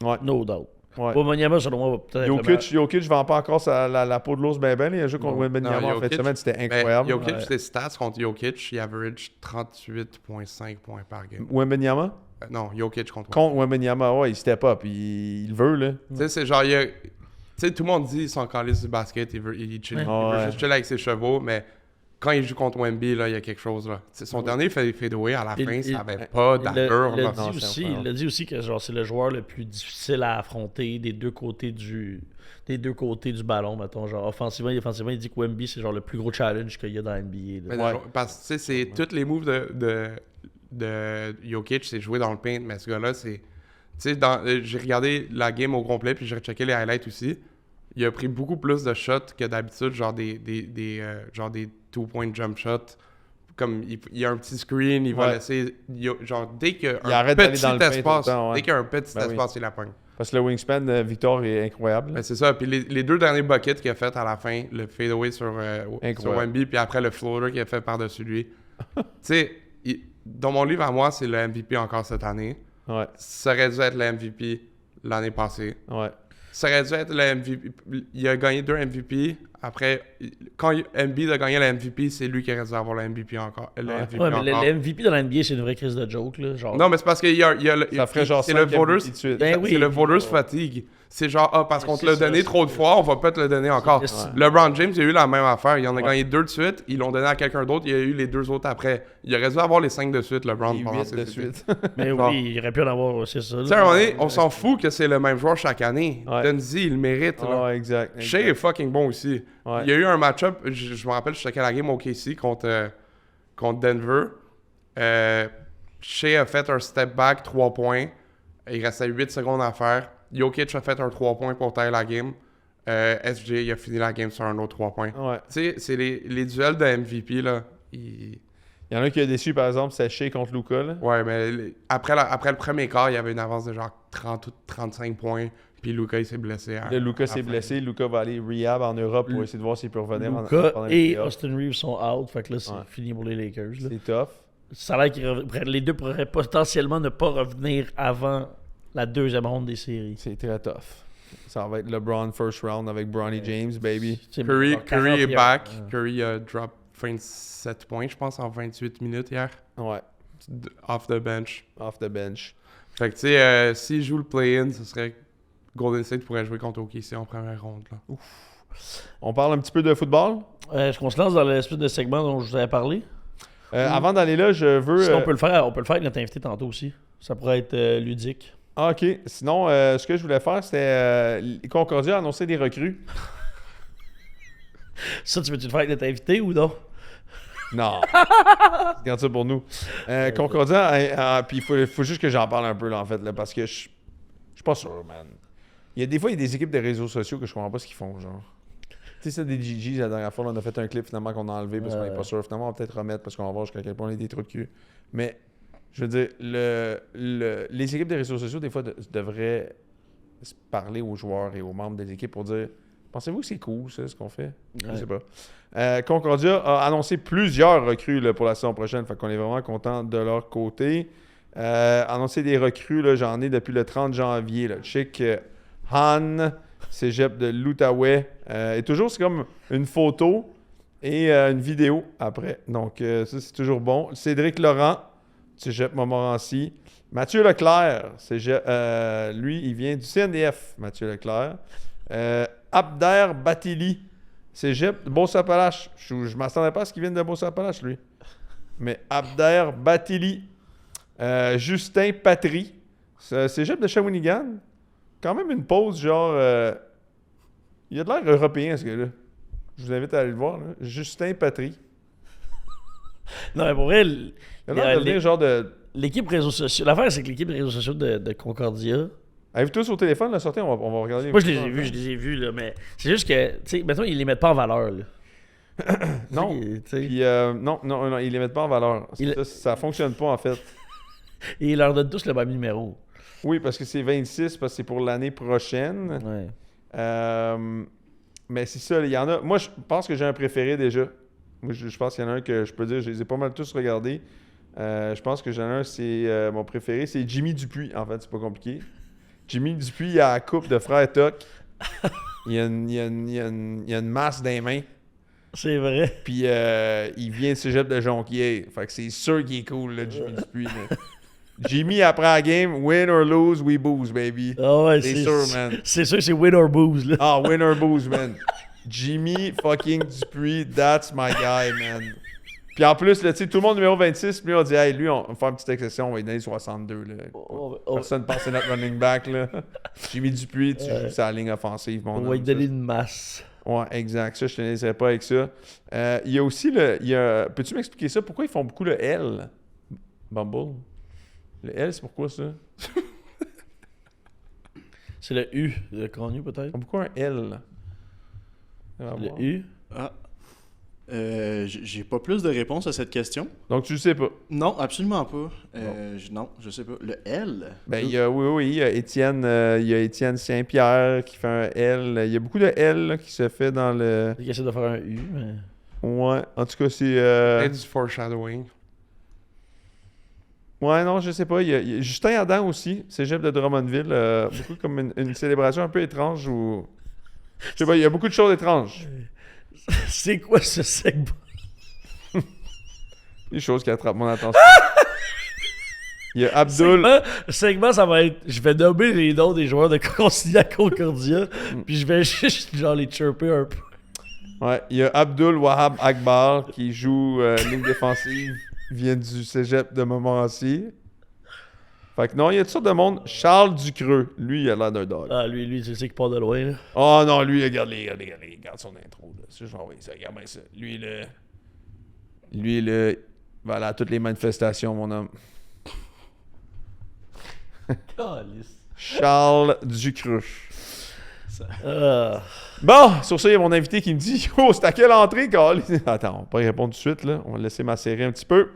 Ouais. No doubt. Ouais. Wembanyama, selon moi, va peut-être être Jokic vend pas encore la peau de l'os ben ben. Il a joué contre Wembanyama en fin de Jokic, semaine. C'était Ben, incroyable. Jokic, ses stats contre Jokic, il average 38,5 points par game. Wembanyama? Non, Jokic contre Contre Wembanyama, ouais, il step up. Il le veut, là. Tu sais, c'est genre, tu sais, tout le monde dit son calice du basket, il veut chill. Ouais. Il veut Ouais. juste chiller avec ses chevaux, mais quand il joue contre Wemby, là, il y a quelque chose, là. T'sais, son dernier fadeaway à la fin, ça avait pas d'allure, il là. Non, c'est incroyable. a dit aussi que genre, c'est le joueur le plus difficile à affronter des deux côtés du ballon, mettons. Genre, offensivement et défensivement, il dit que Wemby, c'est genre le plus gros challenge qu'il y a dans la NBA. Là. Mais Ouais. parce que, tu sais, c'est tous les moves de Jokic, c'est jouer dans le paint, mais ce gars-là, c'est... Tu sais, j'ai regardé la game au complet, puis j'ai rechecké les highlights aussi. Il a pris beaucoup plus de shots que d'habitude, genre des 2-point jump shots. Comme il y a un petit screen, il va laisser... genre, dès qu'il y a Il un arrête d'aller petit dans le paint espace, tout le temps, ouais. dès qu'il y a un petit Ben oui. espace, il la pogne. Parce que le wingspan de Victor est incroyable. Ben, c'est ça. Puis les deux derniers buckets qu'il a fait à la fin, le fadeaway sur Wemby, puis après le floater qu'il a fait par-dessus lui. Tu sais, dans mon livre à moi, c'est le MVP encore cette année. Ouais, Ça aurait dû être le MVP l'année passée. ouais. Ça aurait dû être le MVP. Il a gagné 2 MVP. Après, quand Embiid a gagné le MVP, c'est lui qui aurait dû avoir le MVP encore. Le MVP Ouais, mais encore. le MVP dans la NBA, c'est une vraie crise de joke. Là, genre. Non, mais c'est parce qu'il y a Ça ferait genre c'est le 5 MVP voters, de suite. Ben oui. c'est le voters fatigue. C'est genre, parce qu'on te l'a C'est ça, donné c'est trop de fois, on va pas te le donner encore. Ouais. LeBron James, il a eu la même affaire. Il en a gagné 2 de suite. Ils l'ont donné à quelqu'un d'autre. Il a eu les 2 autres après. Il aurait dû avoir les 5 de suite, LeBron, Et pendant 8 ses de études. suite. Mais Genre. oui, il aurait pu en avoir aussi ça. Tu sais, à un moment donné, on s'en fout que c'est le même joueur chaque année. Ouais. Dunzy, il le mérite. là. Ouais, exact. Shea est fucking bon aussi. Ouais. Il y a eu un match-up, je me rappelle, je checkais la game au KC contre Denver. Shea a fait un step back, 3 points. Il restait 8 secondes à faire. Jokic a fait un 3 points pour tailler la game. SJ, il a fini la game sur un autre 3 points. Ouais. Tu sais, c'est les duels de MVP, là. Il y en a un qui a déçu, par exemple, c'est Shea contre Luka. Là. Ouais, mais après le premier quart, il y avait une avance de genre 30 ou 35 points. Puis Luka, il s'est blessé. Là, Luka s'est blessé. Luka va aller rehab en Europe pour essayer de voir s'il peut revenir Luka pendant les et playoffs. Austin Reeves sont out. Fait que là, c'est Ouais. fini pour les Lakers. Là. C'est tough. Ça a l'air que les deux pourraient potentiellement ne pas revenir avant la deuxième ronde des séries. C'est très tough. Ça va être LeBron first round avec Bronny James, baby. C'est Curry genre est 40e. back. Curry a drop 27 points, je pense, en 28 minutes hier. Ouais, Off the bench. off the bench. Fait que, tu sais, s'il joue le play-in, ce serait Golden State pourrait jouer contre OKC en première ronde. Là. On parle un petit peu de football. Est-ce qu'on se lance dans l'espèce de segment dont je vous avais parlé? Avant d'aller là, je veux... Sinon, on peut le faire avec notre invité tantôt aussi. Ça pourrait être ludique. Ah, OK. Sinon, ce que je voulais faire, c'était... Concordia a annoncé des recrues. Ça, tu veux-tu le faire avec notre invité ou non? Non. Regarde ça pour nous. Concordia, puis il faut juste que j'en parle un peu, là, en fait, là, parce que je suis pas sûr, man. Il y a des fois, il y a des équipes de réseaux sociaux que je comprends pas ce qu'ils font, genre. Tu sais, ça, des GGs, la dernière fois, là, on a fait un clip, finalement, qu'on a enlevé parce qu'on est pas sûr. Finalement, on va peut-être remettre parce qu'on va voir jusqu'à quel point on est des trous de cul. Mais, je veux dire, les équipes de réseaux sociaux, des fois, devraient se parler aux joueurs et aux membres des équipes pour dire... Pensez-vous que c'est cool, ça, ce qu'on fait? Je sais pas. Concordia a annoncé plusieurs recrues là, pour la saison prochaine. Fait qu'on est vraiment content de leur côté. Annoncé des recrues, là, j'en ai depuis le 30 janvier. Là. Chick Han, cégep de l'Outaouais. Et toujours, c'est comme une photo et une vidéo après. Donc, ça, c'est toujours bon. Cédric Laurent, cégep Montmorency. Mathieu Leclerc, lui, il vient du CNDF, Mathieu Leclerc. Abder Batili, cégep de Beauce-Appalaches. Je ne m'attendais pas à ce qu'il vienne de Beauce-Appalaches, lui. Mais Abder Batili. Justin Patry, cégep de Shawinigan. Quand même une pause, genre... il a de l'air européen, ce gars-là. Je vous invite à aller le voir. Là. Justin Patry. Non, mais pour vrai, Il a l'air de venir genre de... l'équipe réseaux sociaux... L'affaire, c'est que l'équipe réseaux sociaux de Concordia... Avez-vous tous au téléphone, là, sortez, on va regarder. Moi, je les ai vus, là, mais c'est juste que, tu sais, mettons, ils les mettent pas en valeur, là. Non. Tu sais. Puis, non, ils les mettent pas en valeur. Ça fonctionne pas, en fait. Et ils leur donnent tous le même numéro. Oui, parce que c'est 26, parce que c'est pour l'année prochaine. Ouais. Mais c'est ça, il y en a. Moi, je pense que j'ai un préféré déjà. Moi, je pense qu'il y en a un que je peux dire, je les ai pas mal tous regardés. Je pense que j'en ai un, c'est mon préféré, c'est Jimmy Dupuis. En fait, c'est pas compliqué. Jimmy Dupuis, il a la coupe de frère Tuck. Il a une masse dans les mains. C'est vrai. Puis il vient de cégep de Jonquière. Fait que c'est sûr qu'il est cool, là, Jimmy Dupuis. Là. Jimmy, après la game, win or lose, we booze, baby. Ah ouais, C'est sûr, man. C'est sûr, c'est win or booze, là. Ah, win or booze, man. Jimmy fucking Dupuis, that's my guy, man. Puis en plus, là, tu sais, tout le monde numéro 26, puis on dit, hey, lui, on va faire une petite exception, on va lui donner 62, là. Personne pense que c'est notre running back, là. Jimmy Dupuis, tu joues sa ligne offensive, mon On homme, va lui ça. donner une masse. Ouais, exact. Ça, je te laisserai pas avec ça. Il y a aussi le... Peux-tu m'expliquer ça? Pourquoi ils font beaucoup le L? Bumble? Le L, c'est pourquoi ça? C'est le U, le connu peut-être. Pourquoi un L? Le U. Ah. J'ai pas plus de réponses à cette question. Donc, tu le sais pas. Non, absolument pas. Non, je sais pas. Le L? Ben, il y a, oui, il y a Étienne Saint-Pierre qui fait un L. Il y a beaucoup de L là, qui se fait dans le... Il essaie de faire un U, mais... Ouais, en tout cas, c'est... Peut-être du foreshadowing. Ouais, non, je sais pas. Il y a Justin Adam aussi, cégep de Drummondville. Beaucoup comme une célébration un peu étrange où... Je sais pas, il y a beaucoup de choses étranges. C'est quoi ce segment? Des choses qui attrapent mon attention. Il y a Abdul... Le segment, ça va être... Je vais nommer les noms des joueurs de Consiglia Concordia, puis je vais juste genre les chirper un peu. Ouais, il y a Abdul Wahab Akbar qui joue ligne défensive, vient du cégep de Montmorency. Fait que non, il y a toutes sortes de monde. Charles Ducreux, lui, il a l'air d'un dog. Ah, lui, tu sais qu'il part de loin, là. Oh non, lui, regarde son intro. Là. Ça, je vais envoyer ça, regarde bien ça. Lui, il va aller à toutes les manifestations, mon homme. Charles Ducreux. Bon, sur ça, il y a mon invité qui me dit « Oh, c'est à quelle entrée, Carl? » Attends, on va pas y répondre tout de suite, là. On va laisser macérer un petit peu.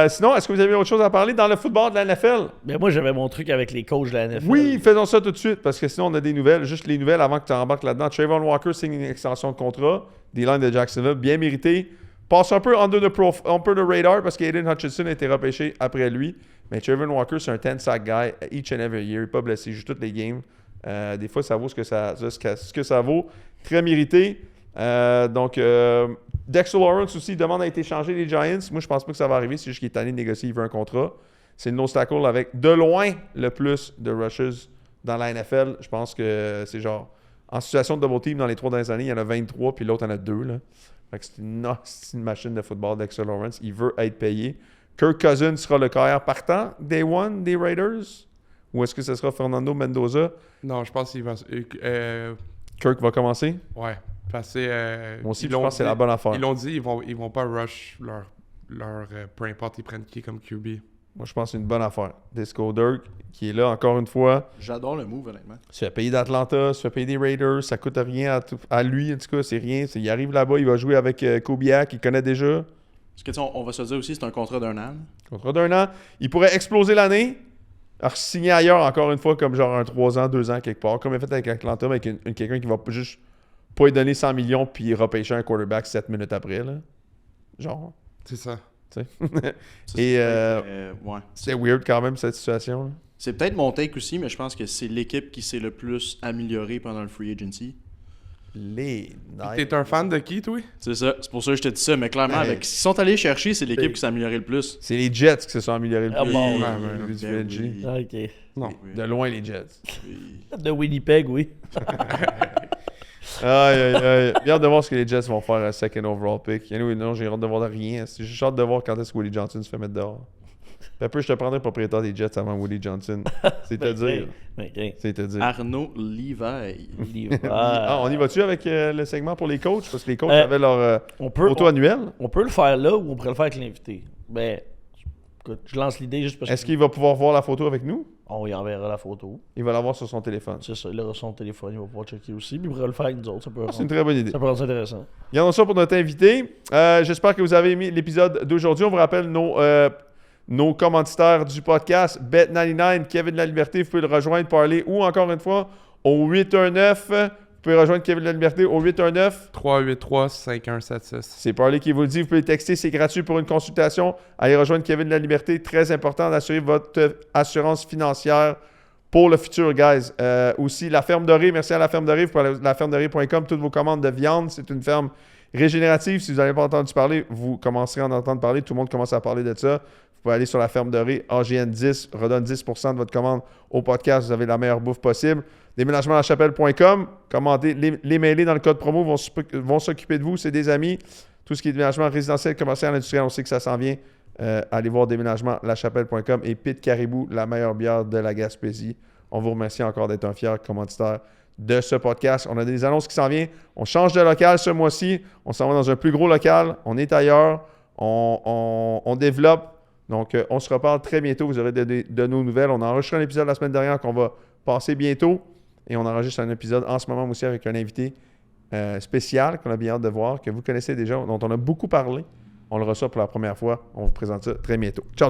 Sinon, est-ce que vous avez autre chose à parler dans le football de la NFL? Mais moi, j'avais mon truc avec les coachs de la NFL. Oui, faisons ça tout de suite, parce que sinon, on a des nouvelles. Juste les nouvelles avant que tu embarques là-dedans. Trayvon Walker signe une extension de contrat. Des lines de Jacksonville, bien mérité. Passe un peu under the radar, parce qu'Aiden Hutchinson a été repêché après lui. Mais Trayvon Walker, c'est un 10-sack guy each and every year. Il n'est pas blessé, il joue toutes les games. Des fois, ça vaut ce que ça vaut. Très mérité. Dexter Lawrence aussi demande à être échangé des Giants. Moi, je pense pas que ça va arriver. C'est juste qu'il est tanné de négocier, il veut un contrat. C'est le nose tackle avec de loin le plus de rushes dans la NFL. Je pense que c'est genre en situation de double team dans les 3 dernières années, il y en a 23 puis l'autre en a 2. Là. Fait que c'est une machine de football, Dexter Lawrence. Il veut être payé. Kirk Cousins sera le carrière partant Day One des Raiders? Ou est-ce que ce sera Fernando Mendoza? Non, je pense qu'il va... Kirk va commencer? ouais. Parce que, Moi aussi, je pense que c'est la bonne affaire. Ils l'ont dit, ils vont pas rush leur peu importe ils prennent qui comme QB. Moi, je pense que c'est une bonne affaire. Disco Dirk, qui est là encore une fois. J'adore le move, honnêtement. Se fait payer d'Atlanta, se fait payer des Raiders, ça coûte rien à lui, en tout cas, c'est rien. Il arrive là-bas, il va jouer avec Kubiak, il connaît déjà. Parce que, on va se dire aussi, c'est un contrat d'1 an. Contrat d'1 an. Il pourrait exploser l'année, signer ailleurs encore une fois, comme genre un 3 ans, 2 ans quelque part, comme il a fait avec Atlanta, mais avec quelqu'un qui va juste pas lui donner 100 millions puis repêcher un quarterback 7 minutes après, là. Genre. C'est ça. Tu sais. Ça, Et ouais. c'est weird quand même, cette situation. Là. C'est peut-être mon take aussi, mais je pense que c'est l'équipe qui s'est le plus améliorée pendant le free agency. Les T'es un fan de qui, toi? C'est ça. C'est pour ça que je te dis ça. Mais clairement, Ouais. avec s'ils sont allés chercher, c'est l'équipe qui s'est améliorée le plus. C'est les Jets qui se sont améliorés le Ah plus. bon, du Ben VG. oui. Ah, ok. Non. Oui. De loin, les Jets. Oui. De Winnipeg, oui. Aïe, aïe, aïe. J'ai hâte de voir ce que les Jets vont faire à second overall pick. Anyway, non, j'ai hâte de voir rien. J'ai juste hâte de voir quand est-ce que Willie Johnson se fait mettre dehors. Puis après, je te prendrai propriétaire des Jets avant Willie Johnson. C'est te dire. Ok. C'est te dire. Arnaud Levi. Ah, on y va-tu avec le segment pour les coachs? Parce que les coachs Euh, avaient leur On peut, photo annuelle. on peut le faire là ou on pourrait le faire avec l'invité. Ben, écoute, je lance l'idée juste parce Est-ce que... qu'il va pouvoir voir la photo avec nous? On y enverra la photo. Il va l'avoir sur son téléphone. C'est ça, il aura son téléphone, il va pouvoir checker aussi. Puis il pourra le faire avec nous autres. Ça peut C'est une très bonne idée. ça peut rendre ça intéressant. Regardons ça pour notre invité. J'espère que vous avez aimé l'épisode d'aujourd'hui. On vous rappelle nos commanditaires du podcast, Bet99, Kevin Laliberté, vous pouvez le rejoindre, parler, ou encore une fois, au 819, vous pouvez rejoindre Kevin Laliberté au 819. 383-5176. C'est Parler qui vous le dit, vous pouvez le texter, c'est gratuit pour une consultation. Allez rejoindre Kevin Laliberté, très important d'assurer votre assurance financière pour le futur, guys. Aussi, La Ferme Dorée, merci à La Ferme Dorée, vous pouvez aller à lafermedorée.com, toutes vos commandes de viande, c'est une ferme régénérative. Si vous n'avez pas entendu parler, vous commencerez à en entendre parler, tout le monde commence à parler de ça. Vous pouvez aller sur La Ferme Dorée, AGN 10, redonne 10% de votre commande au podcast, vous avez la meilleure bouffe possible. Déménagementlachapelle.com, commandez, les mailés dans le code promo vont s'occuper de vous, c'est des amis. Tout ce qui est déménagement résidentiel, commercial, industriel, on sait que ça s'en vient. Allez voir déménagementlachapelle.com et Pit Caribou, la meilleure bière de la Gaspésie. On vous remercie encore d'être un fier commanditaire de ce podcast. On a des annonces qui s'en viennent. On change de local ce mois-ci. On s'en va dans un plus gros local. On est ailleurs. On développe. Donc, on se reparle très bientôt. Vous aurez de nos nouvelles. On a enregistré un épisode la semaine dernière qu'on va passer bientôt. Et on enregistre un épisode en ce moment aussi avec un invité spécial qu'on a bien hâte de voir, que vous connaissez déjà, dont on a beaucoup parlé. On le reçoit pour la première fois. On vous présente ça très bientôt. Ciao!